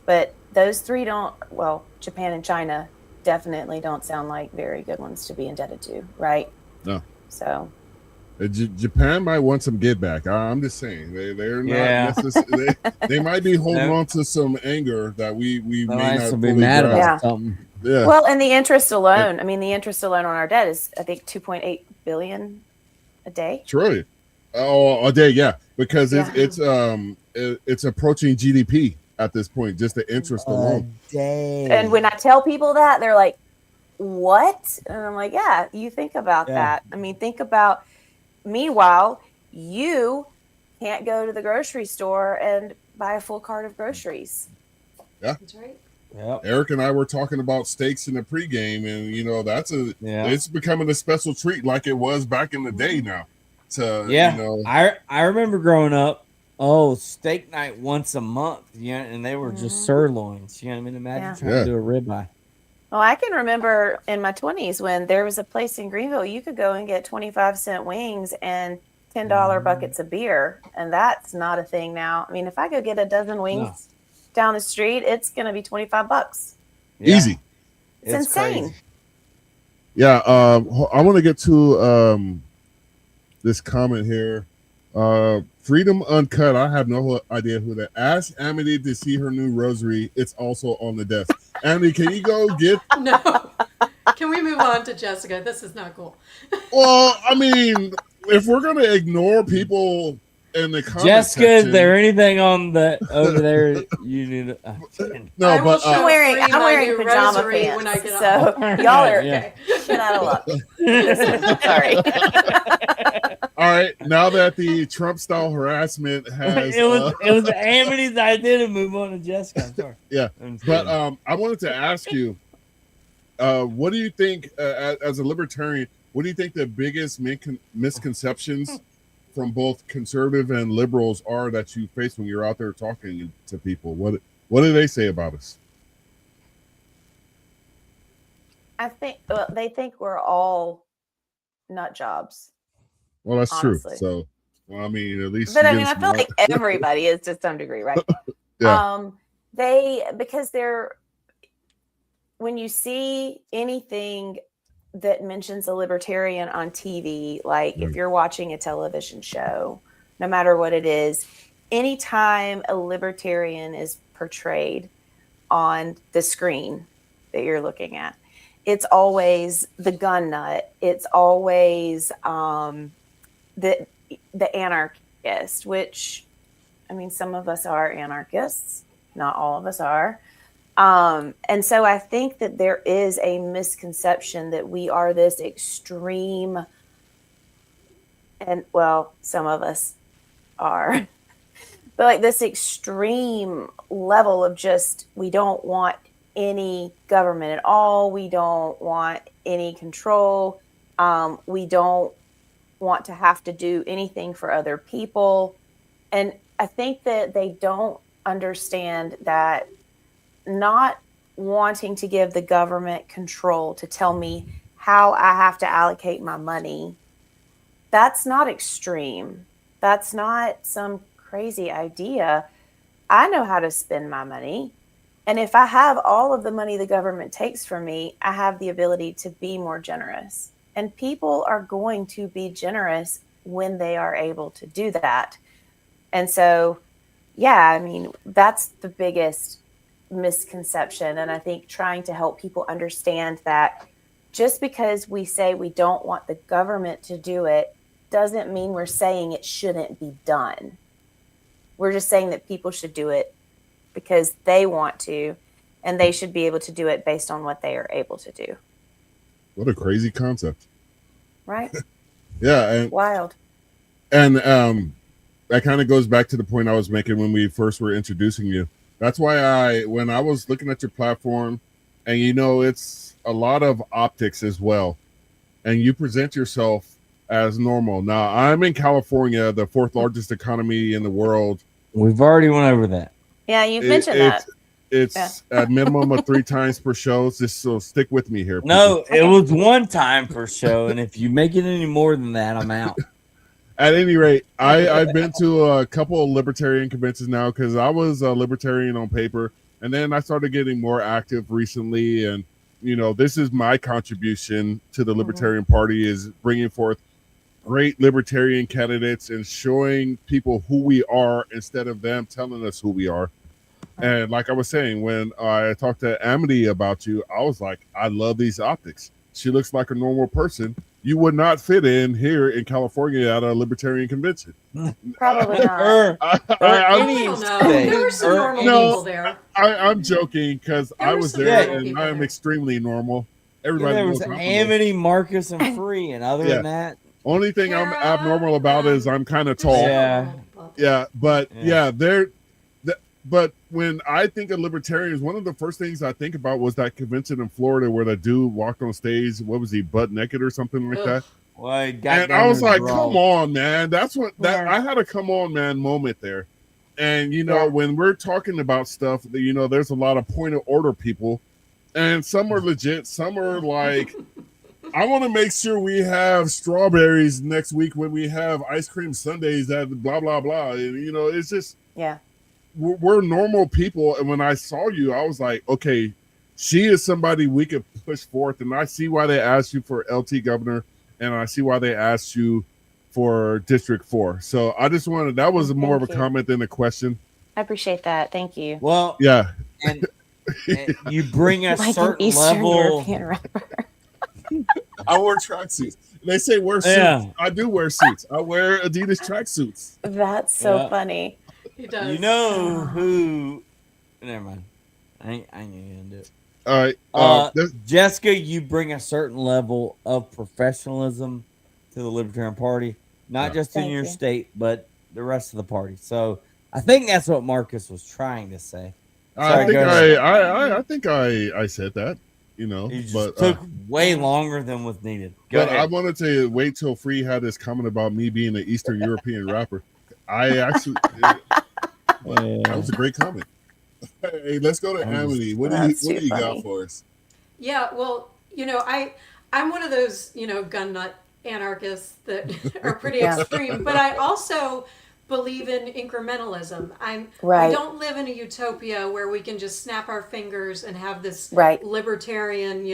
But those three don't, well, Japan and China definitely don't sound like very good ones to be indebted to, right? No. So Japan might want some get back. I'm just saying they're not necessarily. They might be holding on to some anger that we may not be fully mad grasp. about something. Yeah. Well, and the interest alone. I mean, the interest alone on our debt is, I think, 2.8 billion a day. Trillion. Oh, a day, yeah, because it's approaching GDP at this point. Just the interest alone. Day. And when I tell people that, they're like, "What?" And I'm like, "Yeah, you think about that. I mean, think about." Meanwhile, you can't go to the grocery store and buy a full cart of groceries. Yeah, That's right. Yep. Eric and I were talking about steaks in the pregame, and it's becoming a special treat like it was back in the day now. I remember growing up. Oh, steak night once a month, and they were just sirloins. You know what I mean? Imagine trying to do a ribeye. Well, I can remember in my 20s when there was a place in Greenville you could go and get 25-cent wings and $10 buckets of beer, and that's not a thing now. I mean, if I go get a dozen wings down the street, it's going to be $25. Yeah. Easy. It's insane. Crazy. Yeah, I want to get to this comment here. Freedom Uncut. I have no idea who that. Ask Amity to see her new rosary. It's also on the desk. Amity, can you go get? No. Can we move on to Jessica? This is not cool. Well, I mean, if we're gonna ignore people in the comment Jessica, section, is there anything on the over there you need? No, but I'm wearing pajama pants, when I get so y'all are get out of luck. Sorry. All right, now that the Trump style harassment has it was Amity's idea to move on to Jessica. I'm sorry. Yeah, but I wanted to ask you, what do you think as a libertarian? What do you think the biggest misconceptions from both conservative and liberals are that you face when you're out there talking to people? What do they say about us? I think they think we're all nut jobs. Well, that's honestly. true. So, well, I mean, at least. But I mean, I feel like everybody is to some degree, right? Yeah. Because when you see anything that mentions a libertarian on TV, like if you're watching a television show, no matter what it is, anytime a libertarian is portrayed on the screen that you're looking at, it's always the gun nut. It's always the anarchist, which, I mean, some of us are anarchists, not all of us are. And so I think that there is a misconception that we are this extreme, and well, some of us are, but like this extreme level of just, we don't want any government at all. We don't want any control. We don't want to have to do anything for other people. And I think that they don't understand that not wanting to give the government control to tell me how I have to allocate my money, that's not extreme. That's not some crazy idea. I know how to spend my money. And if I have all of the money the government takes from me, I have the ability to be more generous. And people are going to be generous when they are able to do that. And so, yeah, I mean, that's the biggest misconception. And I think trying to help people understand that just because we say we don't want the government to do it doesn't mean we're saying it shouldn't be done. We're just saying that people should do it because they want to, and they should be able to do it based on what they are able to do. What a crazy concept. Right? Yeah. And wild. And that kind of goes back to the point I was making when we first were introducing you. That's why when I was looking at your platform and it's a lot of optics as well, and you present yourself as normal. Now, I'm in California, the fourth largest economy in the world. We've already went over that. Yeah, you've mentioned that. It's at minimum of 3 times per show. Just so stick with me here. No, it was 1 time per show, and if you make it any more than that, I'm out. At any rate, I've been to a couple of libertarian conventions now because I was a libertarian on paper, and then I started getting more active recently. And this is my contribution to the Libertarian Party, is bringing forth great libertarian candidates and showing people who we are instead of them telling us who we are. And like I was saying, when I talked to Amity about you, I was like, I love these optics. She looks like a normal person. You would not fit in here in California at a libertarian convention. Probably not. I don't know. There were some normal people there. I'm joking because I was there and I am extremely normal. Everybody there knows was Amity, Marcus, and Free, and other than that, only thing I'm abnormal about is I'm kind of tall. But when I think of libertarians, one of the first things I think about was that convention in Florida where that dude walked on stage. What was he, butt naked or something like that? Well, and I was like, come on, man. That's what I had a come on, man moment there. And, when we're talking about stuff, there's a lot of point of order people, and some are legit. Some are like, I want to make sure we have strawberries next week when we have ice cream sundaes at blah, blah, blah. And, it's just, we're normal people. And when I saw you, I was like, okay, she is somebody we could push forth. And I see why they asked you for LT governor, and I see why they asked you for District 4. So I just wanted, that was more of a comment than a question. I appreciate that. Thank you. Well, yeah. And you bring a like certain an Eastern level. European rapper. I wear tracksuits. They say wear suits. Yeah. I do wear suits. I wear Adidas tracksuits. That's so funny. He does. You know who? Never mind. I ain't gonna do it. All right. Jessica, you bring a certain level of professionalism to the Libertarian Party, not just in your state, but the rest of the party. So I think that's what Marcus was trying to say. I think I said that. It just took way longer than was needed. But I wanted to wait till Free had this comment about me being an Eastern European rapper. I actually, that was a great comment. Hey, let's go to Amity. What do you got for us? Yeah, well, I'm one of those, gun nut anarchists that are pretty extreme, but I also believe in incrementalism. We don't live in a utopia where we can just snap our fingers and have this libertarian,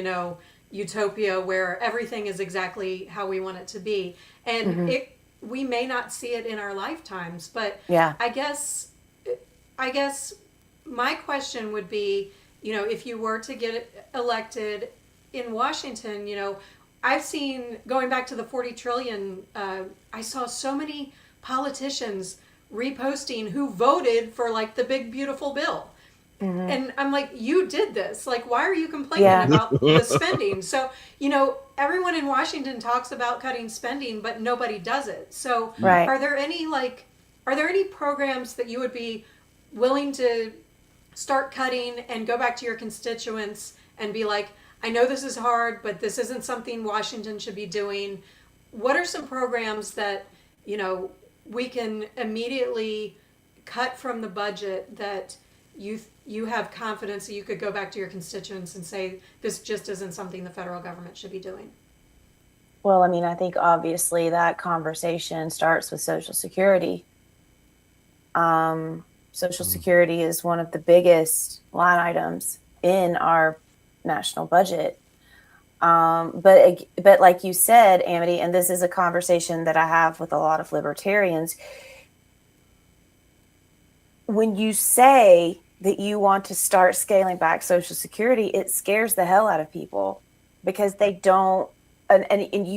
utopia where everything is exactly how we want it to be. And we may not see it in our lifetimes, but I guess my question would be, if you were to get elected in Washington, I've seen, going back to the 40 trillion, I saw so many politicians reposting who voted for like the big beautiful bill. And I'm like, you did this. Like, why are you complaining about the spending? So, everyone in Washington talks about cutting spending, but nobody does it. So are there any programs that you would be willing to start cutting and go back to your constituents and be like, I know this is hard, but this isn't something Washington should be doing. What are some programs that, we can immediately cut from the budget that you have confidence that you could go back to your constituents and say, this just isn't something the federal government should be doing? Well, I think obviously that conversation starts with Social Security. Social Security is one of the biggest line items in our national budget. But like you said, Amity, and this is a conversation that I have with a lot of libertarians, when you say that you want to start scaling back Social Security, it scares the hell out of people because they don't, and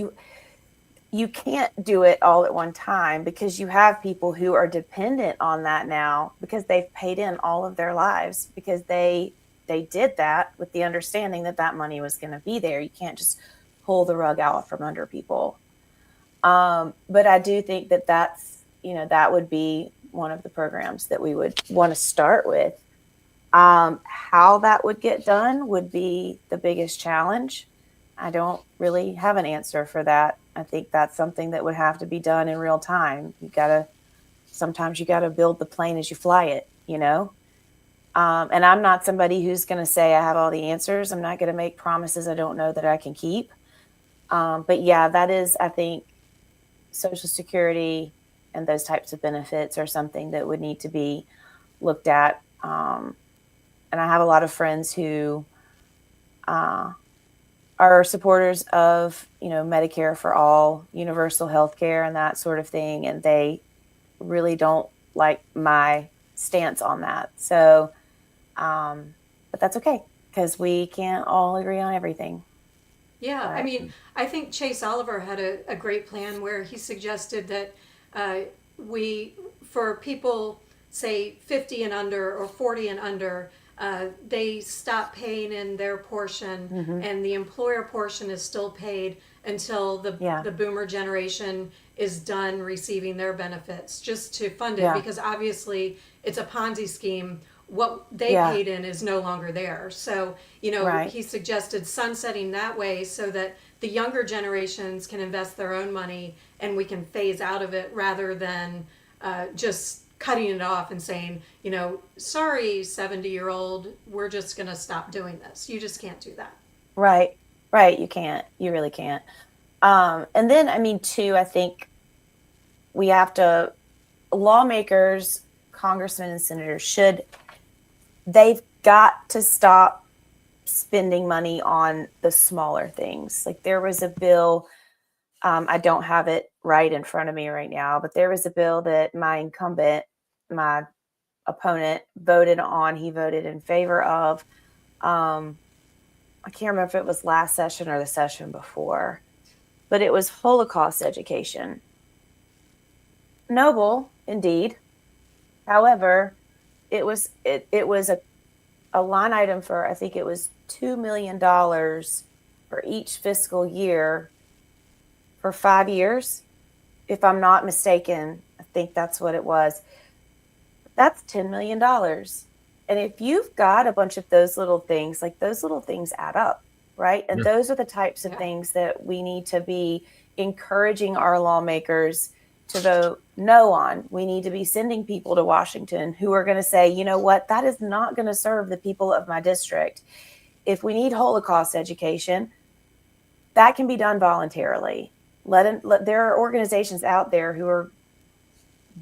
you can't do it all at one time because you have people who are dependent on that now because they've paid in all of their lives because they did that with the understanding that that money was going to be there. You can't just pull the rug out from under people. But I do think that that would be one of the programs that we would want to start with. How that would get done would be the biggest challenge. I don't really have an answer for that. I think that's something that would have to be done in real time. Sometimes you gotta build the plane as you fly it, you know? And I'm not somebody who's going to say I have all the answers. I'm not going to make promises I don't know that I can keep. But yeah, that is, I think, Social Security and those types of benefits are something that would need to be looked at. And I have a lot of friends who are supporters of, Medicare for all, universal health care and that sort of thing. And they really don't like my stance on that. So, but that's okay because we can't all agree on everything. Yeah, Right. I mean, I think Chase Oliver had a great plan where he suggested that for people, say 50 and under or 40 and under, they stop paying in their portion, and the employer portion is still paid until the boomer generation is done receiving their benefits, just to fund it, because obviously it's a Ponzi scheme. What they paid in is no longer there. So, he suggested sunsetting that way so that the younger generations can invest their own money and we can phase out of it rather than just cutting it off and saying, sorry, 70-year-old, we're just going to stop doing this. You just can't do that. Right. You can't. You really can't. And then, I mean, too, I think we have to, lawmakers, congressmen and senators they've got to stop spending money on the smaller things. Like there was a bill, I don't have it right in front of me right now, but there was a bill that my opponent voted on. He voted in favor of, I can't remember if it was last session or the session before, but it was Holocaust education. Noble, indeed. However, it was a line item for, I think it was $2 million for each fiscal year for 5 years. If I'm not mistaken, I think that's what it was. That's $10 million. And if you've got a bunch of those little things, like those little things add up, right? And those are the types of things that we need to be encouraging our lawmakers to vote no on. We need to be sending people to Washington who are going to say, you know what, that is not going to serve the people of my district. If we need Holocaust education, that can be done voluntarily. There are organizations out there who are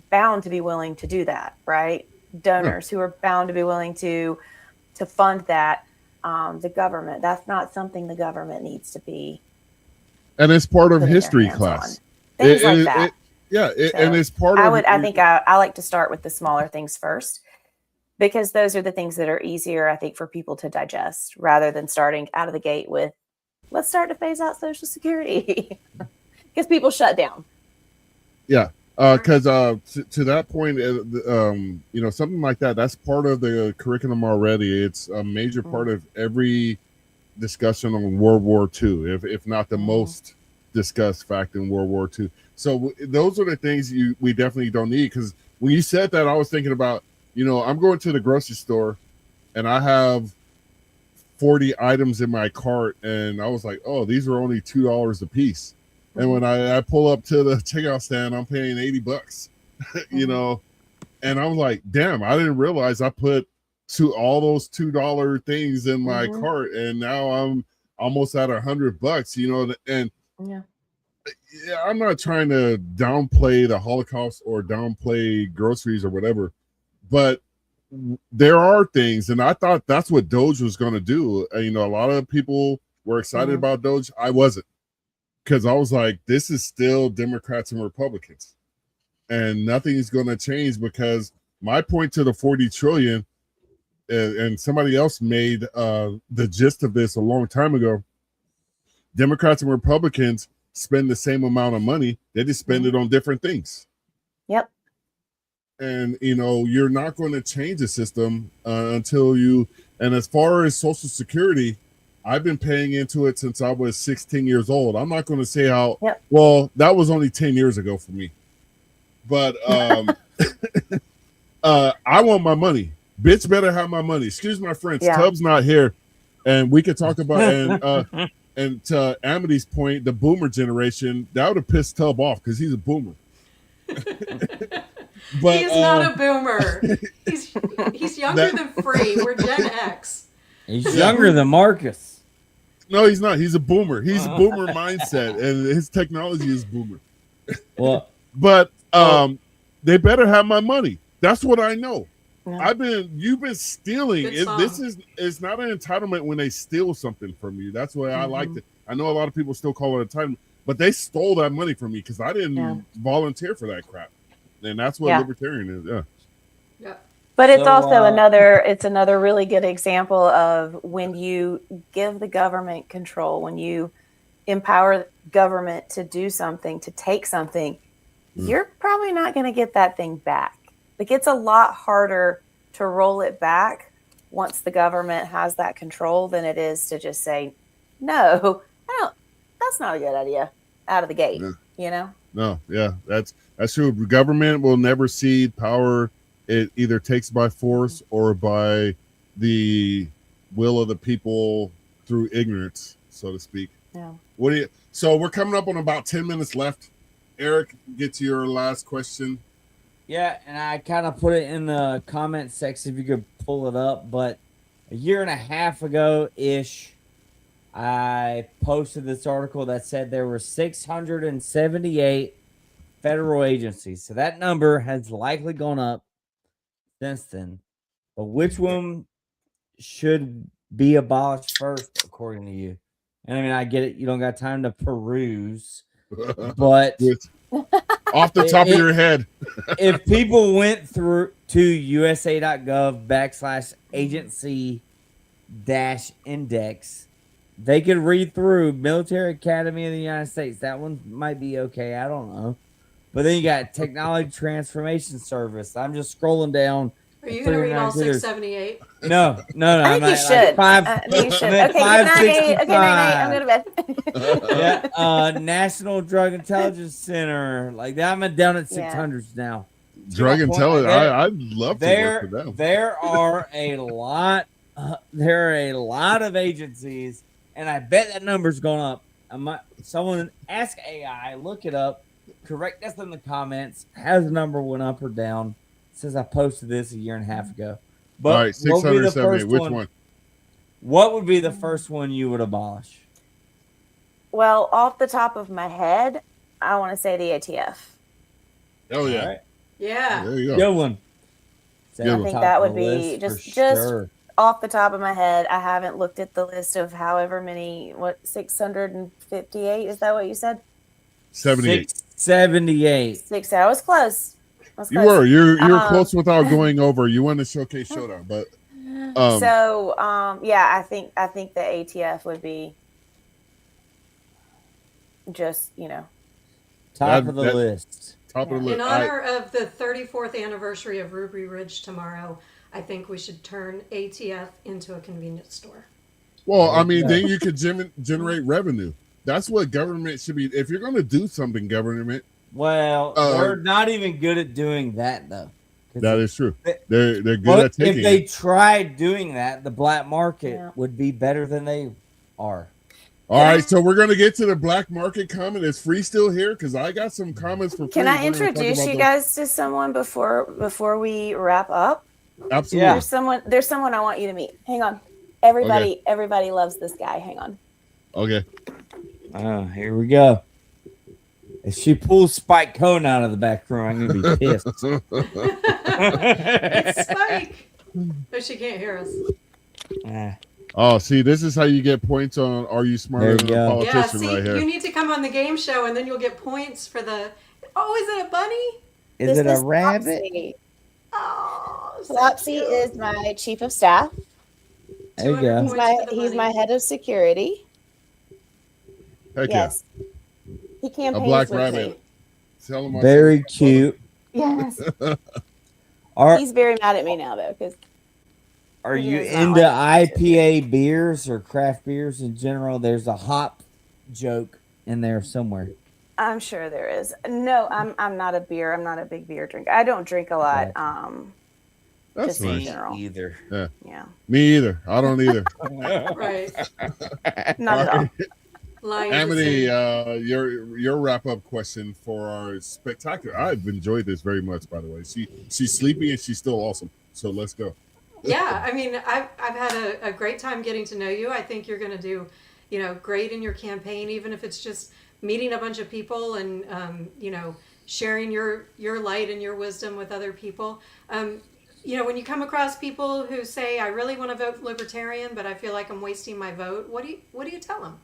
bound to be willing to do that, right? Donors who are bound to be willing to fund that. The government, that's not something the government needs to be. And it's part of history class. Things like that. And it's part of. I think I like to start with the smaller things first, because those are the things that are easier, I think, for people to digest, rather than starting out of the gate with, let's start to phase out Social Security, because people shut down. Yeah, because to that point, something like that, that's part of the curriculum already. It's a major part of every discussion on World War II, if not the most discussed fact in World War II. So those are the things we definitely don't need. Because when you said that, I was thinking about, I'm going to the grocery store and I have 40 items in my cart, and I was like, oh, these are only $2 a piece. And when I pull up to the checkout stand, I'm paying $80, and I was like, damn, I didn't realize I put all those $2 things in my cart, and now I'm almost at $100, and I'm not trying to downplay the Holocaust or downplay groceries or whatever, but there are things, and I thought that's what Doge was going to do. A lot of people were excited about Doge. I wasn't, because I was like, this is still Democrats and Republicans, and nothing is going to change. Because my point to the 40 trillion, and somebody else made the gist of this a long time ago. Democrats and Republicans spend the same amount of money. They just spend it on different things. Yep. And you're not going to change the system until you. And as far as Social Security, I've been paying into it since I was 16 years old. I'm not going to say how. Yep. Well, that was only 10 years ago for me. But I want my money. Bitch better have my money. Excuse my French. Yeah. Tubbs not here, and we could talk about and to Amity's point, the boomer generation, that would have pissed Tubb off because he's a boomer. But He's not a boomer. He's younger than Free. We're Gen X. He's younger than Marcus. No, he's not. He's a boomer. He's a boomer mindset, and his technology is boomer. Well, But they better have my money. That's what I know. Yeah. You've been stealing. Good song. It's not an entitlement when they steal something from you. That's why I liked it. I know a lot of people still call it entitlement, but they stole that money from me because I didn't volunteer for that crap. And that's what libertarian is. Yeah. Yeah. But it's So, also another really good example of when you give the government control, when you empower government to do something, to take something, you're probably not going to get that thing back. Like, it's a lot harder to roll it back once the government has that control than it is to just say, no, that's not a good idea out of the gate, you know? No, yeah, that's true. Government will never cede power. It either takes by force or by the will of the people through ignorance, so to speak. Yeah. So we're coming up on about 10 minutes left. Eric, get to your last question. yeah, and I kind of put it in the comment section if you could pull it up. But a year and a half ago-ish, I posted this article that said there were 678 federal agencies. So that number has likely gone up since then. But which one should be abolished first, according to you? And I mean, I get it. You don't got time to peruse. But off the top of your head, if people went through to usa.gov/agency-index, they could read through Military Academy of the United States. That one might be okay. I don't know. But then you got Technology Transformation Service. I'm just scrolling down. Are you going to read all 678? No. I think you should. You should. Okay, good night. Okay, night. I'm going to bed. Yeah, National Drug Intelligence Center. Like that, I'm down at 600s now. Drug Intelligence. I'd love to work for them. There are a lot. There are a lot of agencies, and I bet that number's going up. Someone ask AI, look it up, correct us in the comments. Has the number went up or down since I posted this a year and a half ago? But all right, 670. Which one? What would be the first one you would abolish? Well, off the top of my head, I want to say the ATF. Oh yeah. Right. Yeah. There you go. Good one. I think that would be just off the top of my head. I haven't looked at the list of however many, 658? Is that what you said? 78. 78. I was close. You were. You're close without going over. You won the showcase showdown, but I think the ATF would be just, top of the list. Top of the list. In honor of the 34th anniversary of Ruby Ridge tomorrow, I think we should turn ATF into a convenience store. Well, I mean, then you could generate revenue. That's what government should be. If you're going to do something, government. Well, they're not even good at doing that, though. That is true. They're good at taking if they tried doing that, the black market would be better than they are. All right, so we're going to get to the black market comment. Is Free still here? Because I got some comments for Free. Can I introduce you guys to someone before we wrap up? Absolutely. Yeah. There's someone I want you to meet. Hang on. Everybody loves this guy. Hang on. Okay. Here we go. If she pulls Spike Cohn out of the back room, I'm going to be pissed. It's Spike. But she can't hear us. Oh, see, this is how you get points on Are You Smarter Than a Politician right here. You need to come on the game show, and then you'll get points for the... Oh, is it a bunny? Is it a rabbit? Flopsy. Oh, Flopsy is my chief of staff. There you go. He's my head of security. Heck yes. He campaigns a black with rabbit. Me. Very cute. Yes. He's very mad at me now, though, because... Are you into IPA beers or craft beers in general? There's a hop joke in there somewhere. I'm sure there is. No, I'm not a beer. I'm not a big beer drinker. I don't drink a lot. That's just in nice. general. Either. Yeah, Me either. I don't either. Right. not at all. Lying to Amity, say. your wrap up question for our spectacular. I've enjoyed this very much, by the way. She's sleepy and she's still awesome. So let's go. Yeah, I mean, I've had a great time getting to know you. I think you're going to do, great in your campaign, even if it's just meeting a bunch of people and, sharing your light and your wisdom with other people. When you come across people who say, I really want to vote Libertarian, but I feel like I'm wasting my vote, what do you tell them?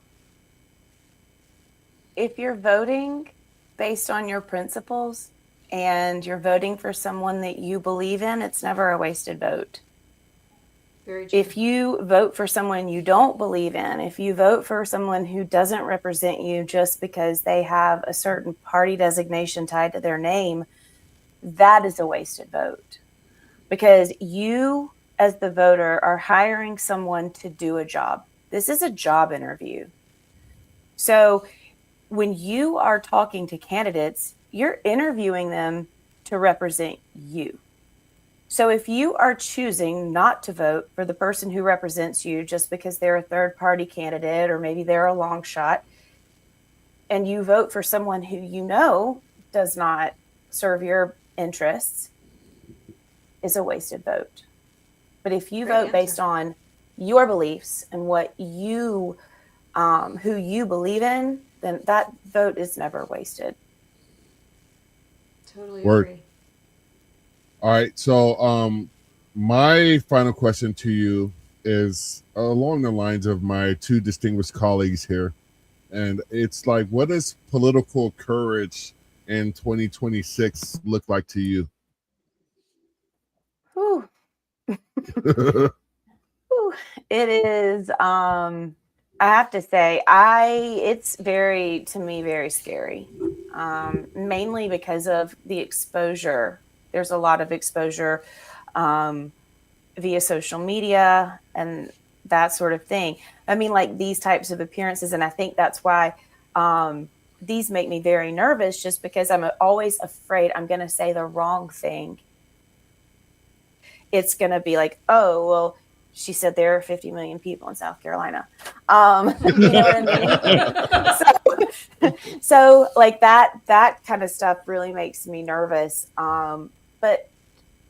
If you're voting based on your principles and you're voting for someone that you believe in, it's never a wasted vote. Very true. If you vote for someone you don't believe in, if you vote for someone who doesn't represent you just because they have a certain party designation tied to their name, that is a wasted vote. Because you, as the voter, are hiring someone to do a job. This is a job interview. So when you are talking to candidates, you're interviewing them to represent you. So if you are choosing not to vote for the person who represents you just because they're a third party candidate or maybe they're a long shot, and you vote for someone who you know does not serve your interests, is a wasted vote. But if you vote based on your beliefs and what you, who you believe in, then that vote is never wasted. Totally Word. agree. All right. So my final question to you is along the lines of my two distinguished colleagues here. And it's like, what does political courage in 2026 look like to you? Whew. Whew. It is, I have to say, it's very scary. Mainly because of the exposure. There's a lot of exposure via social media and that sort of thing. I mean, like these types of appearances. And I think that's why these make me very nervous, just because I'm always afraid I'm going to say the wrong thing. It's going to be like, oh, well, she said there are 50 million people in South Carolina. You know what I mean? So like that kind of stuff really makes me nervous. But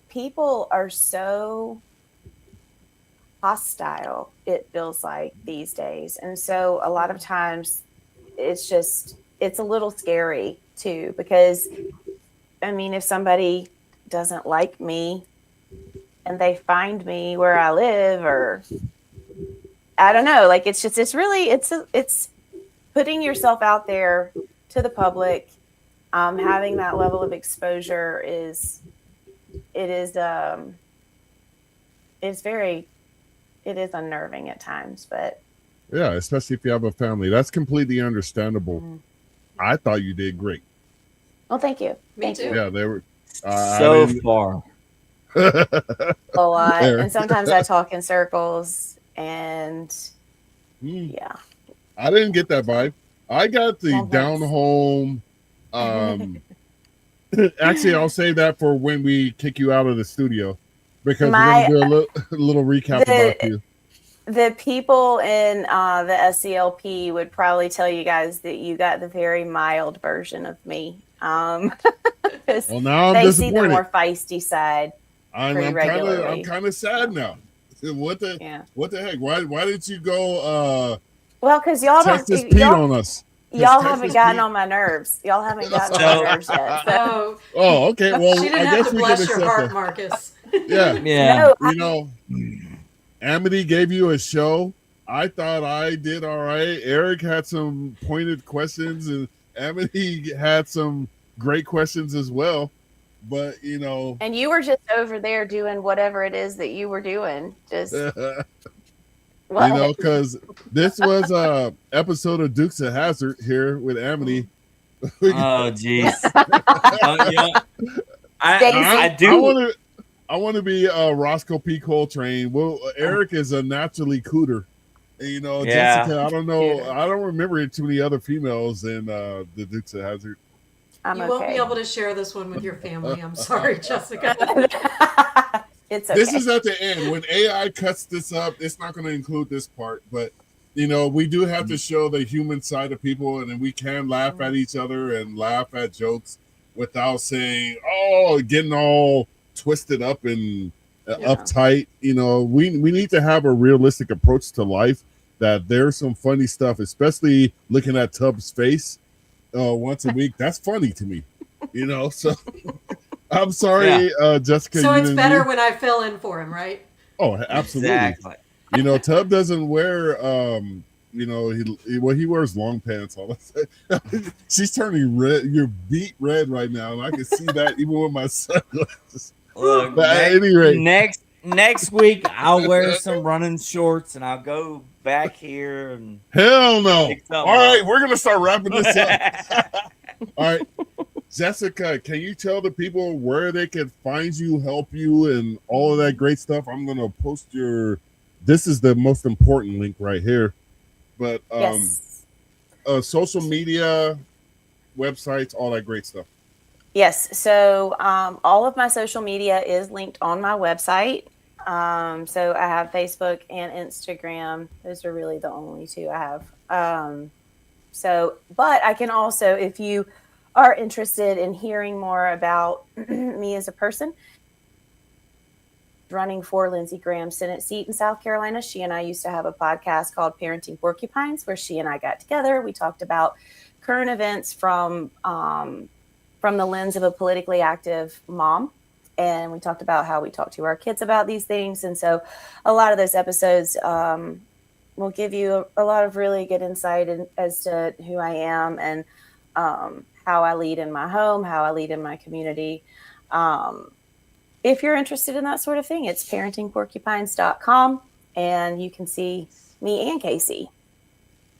people are so hostile, it feels like these days. And so a lot of times it's a little scary too, because I mean, if somebody doesn't like me and they find me where I live, or I don't know, like it's putting yourself out there to the public. Having that level of exposure is unnerving at times, but yeah, especially if you have a family, that's completely understandable. Mm-hmm. I thought you did great. Well, thank you. Me too. Yeah, they were so far. A lot, and sometimes I talk in circles, and yeah, I didn't get that vibe. I got the down home. Actually, I'll save that for when we kick you out of the studio, because we're going to do a little recap about you. The people in the SCLP would probably tell you guys that you got the very mild version of me. Well, now I'm they disappointed. See the more feisty side. I'm kind of sad now. What the heck? Why did you go? Well, because y'all Texas Pete on us. Y'all haven't gotten on my nerves. Y'all haven't gotten on my nerves yet. So. Oh, okay. Well, she didn't have to bless your heart, Marcus. Yeah. No, Amity gave you a show. I thought I did all right. Eric had some pointed questions, and Amity had some great questions as well. But and you were just over there doing whatever it is that you were doing. Just because this was a episode of Dukes of Hazzard here with Amity. Oh, jeez. I do. I want to be Roscoe P. Coltrane. Well, Eric is a naturally cooter. And, Jessica, I don't know. I don't remember too many other females in the Dukes of Hazzard. You won't be able to share this one with your family. I'm sorry, Jessica. It's okay. This is at the end. When AI cuts this up, it's not going to include this part, but we do have to show the human side of people, and then we can laugh at each other and laugh at jokes without saying, "Oh, getting all twisted up and uptight." We need to have a realistic approach to life. That there's some funny stuff, especially looking at Tubbs' face once a week. That's funny to me, So I'm sorry, Jessica. So it's better when I fill in for him, right? Oh, absolutely. Exactly. Tubb doesn't wear he wears long pants all the time. She's turning red. You're beet red right now, and I can see that even with my sunglasses. Look, But at any rate, next week I'll wear some running shorts and I'll go back here and hell no. All right, we're gonna start wrapping this up. All right. Jessica, can you tell the people where they can find you, help you, and all of that great stuff? I'm going to post this is the most important link right here. But Yes. Social media, websites, all that great stuff. Yes. So all of my social media is linked on my website. So I have Facebook and Instagram. Those are really the only two I have. But I can also, if you are interested in hearing more about me as a person, running for Lindsey Graham's Senate seat in South Carolina. She and I used to have a podcast called Parenting Porcupines, where she and I got together. We talked about current events from the lens of a politically active mom. And we talked about how we talk to our kids about these things. And so a lot of those episodes will give you a lot of really good insight as to who I am and how I lead in my home, how I lead in my community. If you're interested in that sort of thing, it's parentingporcupines.com, and you can see me and Casey.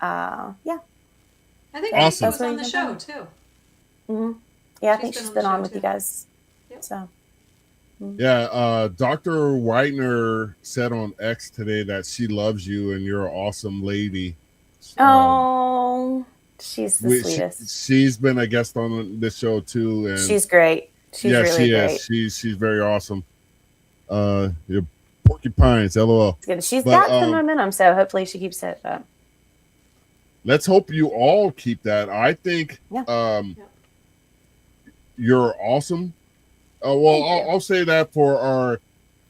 I think awesome. Casey was on the show too. Mm-hmm. Yeah, I think she's been on with you guys. Yep. So. Yeah, Dr. Whitener said on X today that she loves you and you're an awesome lady. She's the sweetest. She's been a guest on this show too, and she's great. She's really great. She's very awesome. Your porcupines, LOL. She's got some momentum, so hopefully she keeps it up. Let's hope you all keep that. I think you're awesome. I'll say that for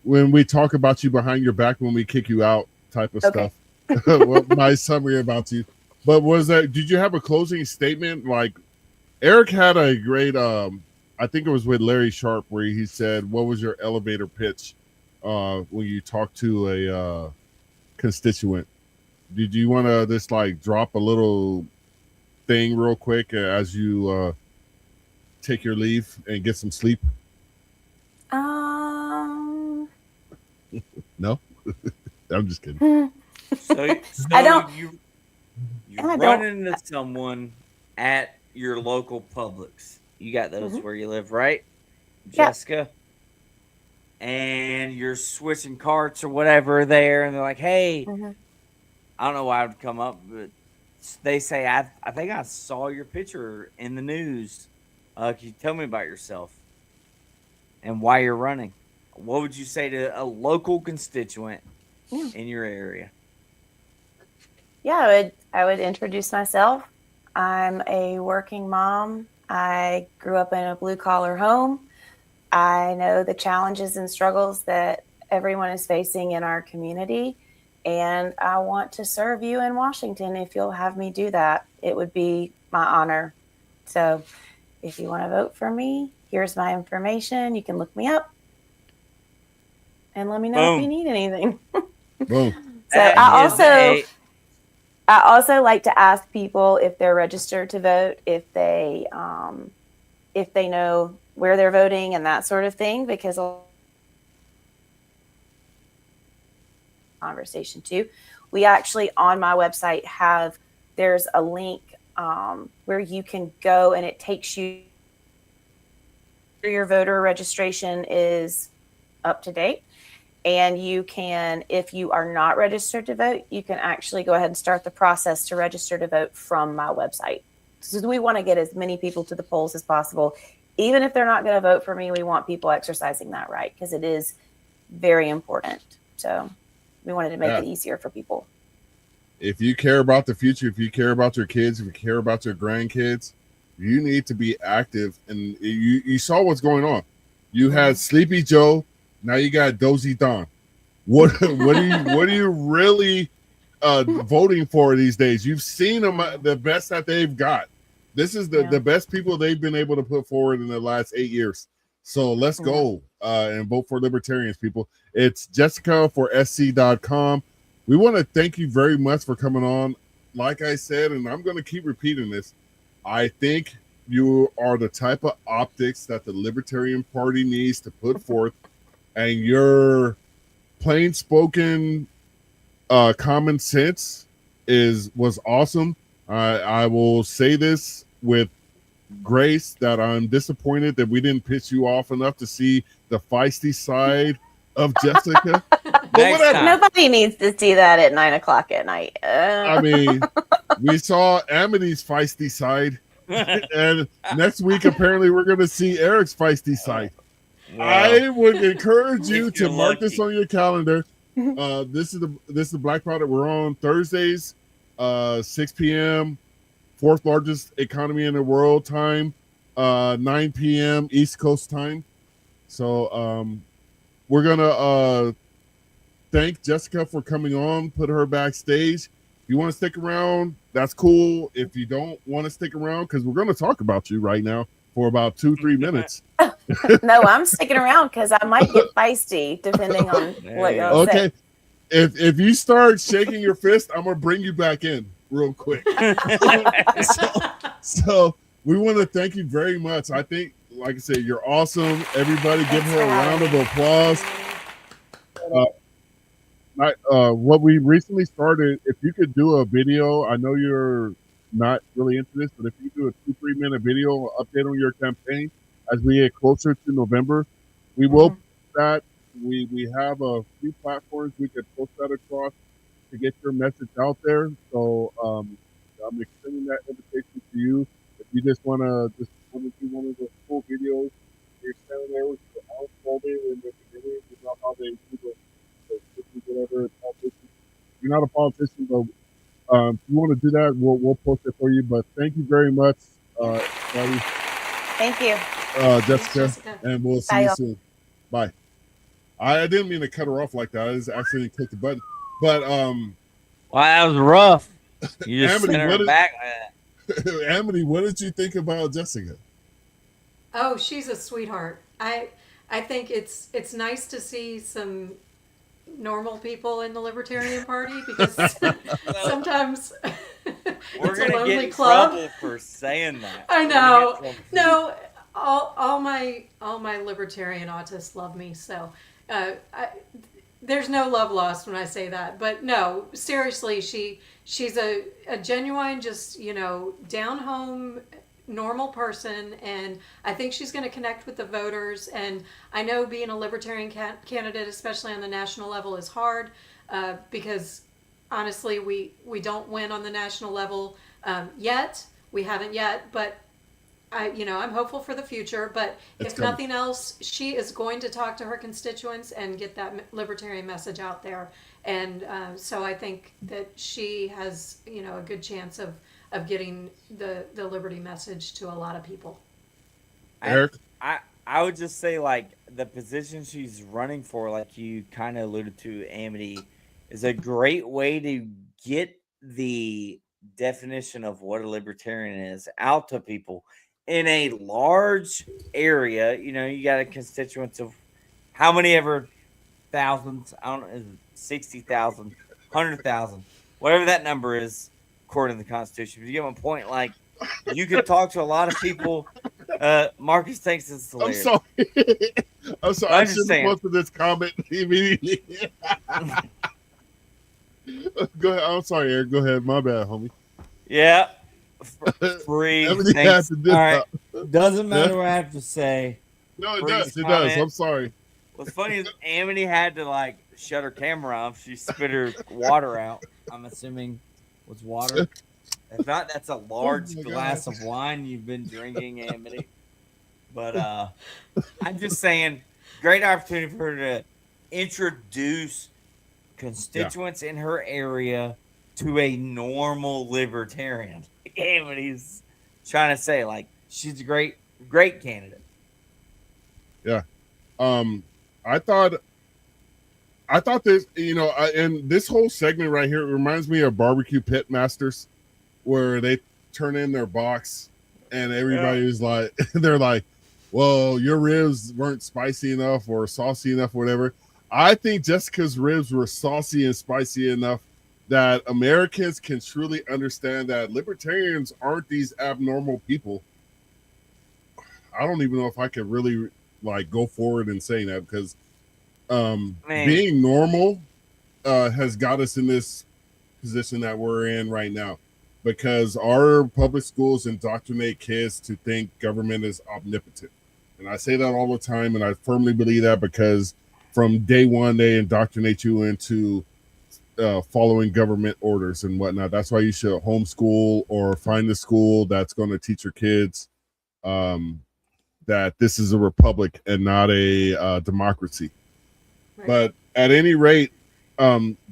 when we talk about you behind your back, when we kick you out type of stuff. My summary about you. But did you have a closing statement? Like Eric had a great, I think it was with Larry Sharp, where he said, what was your elevator pitch when you talked to a constituent? Did you want to just drop a little thing real quick as you take your leave and get some sleep? No? I'm just kidding. So I don't. You run into someone at your local Publix. You got those where you live, right, Jessica? And you're switching carts or whatever there, and they're like, "Hey, I don't know why I would come up, but they say I think I saw your picture in the news. Can you tell me about yourself and why you're running?" What would you say to a local constituent in your area? Yeah, I would introduce myself. I'm a working mom. I grew up in a blue-collar home. I know the challenges and struggles that everyone is facing in our community, and I want to serve you in Washington. If you'll have me do that, it would be my honor. So if you want to vote for me, here's my information. You can look me up and let me know if you need anything. Boom. So I also like to ask people if they're registered to vote, if they know where they're voting and that sort of thing, because conversation too. We actually on my website there's a link where you can go and it takes you your voter registration is up to date. And you can, if you are not registered to vote, you can actually go ahead and start the process to register to vote from my website. So we want to get as many people to the polls as possible. Even if they're not going to vote for me, we want people exercising that right, because it is very important. So we wanted to make Yeah. it easier for people. If you care about the future, if you care about your kids, if you care about your grandkids, you need to be active. And you saw what's going on. You had Sleepy Joe, now you got Dozy Don. What are you really voting for these days? You've seen them, the best that they've got. This is the best people they've been able to put forward in the last 8 years. So let's go and vote for libertarians, people. It's Jessica for SC.com. We want to thank you very much for coming on. Like I said, and I'm going to keep repeating this, I think you are the type of optics that the Libertarian Party needs to put forth, and your plain spoken common sense was awesome. I will say this with grace that I'm disappointed that we didn't piss you off enough to see the feisty side of Jessica. But whatever. Nobody needs to see that at 9 o'clock at night. I mean, we saw Amity's feisty side, and next week apparently we're going to see Eric's feisty side. I would encourage you to mark this on your calendar. This is the Black Product. We're on Thursdays, 6 p.m. fourth largest economy in the world time, 9 p.m. East Coast time. So we're gonna thank Jessica for coming on. Put her backstage. If you want to stick around, that's cool. If you don't want to stick around, because we're going to talk about you right now for about 2-3 minutes. No, I'm sticking around because I might get feisty depending on what y'all say. Okay. If you start shaking your fist, I'm gonna bring you back in real quick. so we want to thank you very much. I think, like I said, you're awesome. Everybody give her a round of applause. What we recently started, if you could do a video, I know you're not really into this, but if you do a 2-3 minute video update on your campaign as we get closer to November, we will post that. We have a few platforms we could post that across to get your message out there. So I'm extending that invitation to you. If you just want to do one of the full videos, you're standing there with the arms folded in the beginning, you know how they do the whatever politician. You're not a politician, but if you want to do that, we'll post it for you. But thank you very much, buddy. Thank you, Jessica, and we'll see you soon. Bye. I didn't mean to cut her off like that. I just accidentally clicked the button. But wow, that was rough. You just Amity, sent her back. Amity, what did you think about Jessica? Oh, she's a sweetheart. I think it's nice to see some normal people in the Libertarian Party because sometimes we're it's gonna a lonely get in club. trouble for saying that. I know. No, all my libertarian autists love me, so there's no love lost when I say that. But no, seriously, she's a genuine, just down home, normal person, and I think she's going to connect with the voters. And I know being a libertarian candidate, especially on the national level, is hard because honestly, we don't win on the national level yet. We haven't yet, but I'm hopeful for the future. But if nothing else, she is going to talk to her constituents and get that libertarian message out there. And so I think that she has a good chance of getting the liberty message to a lot of people. Eric? I would just say, like, the position she's running for, like you kind of alluded to, Amity, is a great way to get the definition of what a libertarian is out to people in a large area. You got a constituents of how many ever thousands, I don't know, 60,000, 100,000, whatever that number is, according to the Constitution. But you get my point. Like, you could talk to a lot of people. Marcus thinks it's hilarious. I'm sorry. I should have posted this comment immediately. Go ahead. I'm sorry, Eric. Go ahead. My bad, homie. Yeah. Free. All right. Doesn't matter what I have to say. No, it does. It does. I'm sorry. What's funny is Amity had to, like, shut her camera off. She spit her water out. I'm assuming was water. If not, that's a large glass of wine you've been drinking, Amity. But I'm just saying, great opportunity for her to introduce constituents in her area to a normal libertarian. Yeah, what he's trying to say, like, she's a great candidate. Yeah. I thought this, and this whole segment right here reminds me of Barbecue Pit Masters, where they turn in their box and everybody's like, they're like, well, your ribs weren't spicy enough or saucy enough, or whatever. I think Jessica's ribs were saucy and spicy enough that Americans can truly understand that libertarians aren't these abnormal people. I don't even know if I could really like go forward in saying that, because being normal has got us in this position that we're in right now, because our public schools indoctrinate kids to think government is omnipotent. And I say that all the time, and I firmly believe that, because from day one they indoctrinate you into following government orders and whatnot. That's why you should homeschool or find a school that's going to teach your kids that this is a republic and not a democracy. Right. But at any rate,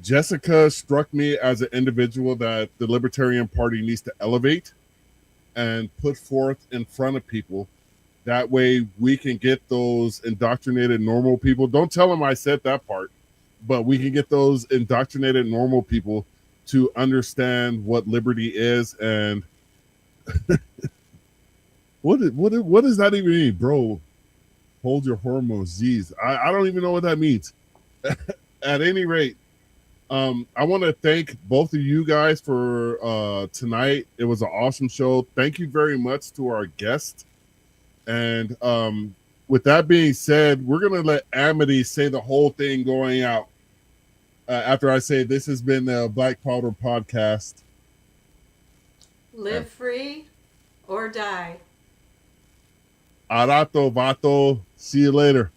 Jessica struck me as an individual that the Libertarian Party needs to elevate and put forth in front of people. That way we can get those indoctrinated normal people. Don't tell them I said that part, but we can get those indoctrinated normal people to understand what liberty is. And what does that even mean, bro? Hold your hormones. Geez, I don't even know what that means. At any rate, I want to thank both of you guys for tonight. It was an awesome show. Thank you very much to our guest. And with that being said, we're going to let Amity say the whole thing going out after I say this has been the Black Powder Podcast. Live free or die. Arato, vato. See you later.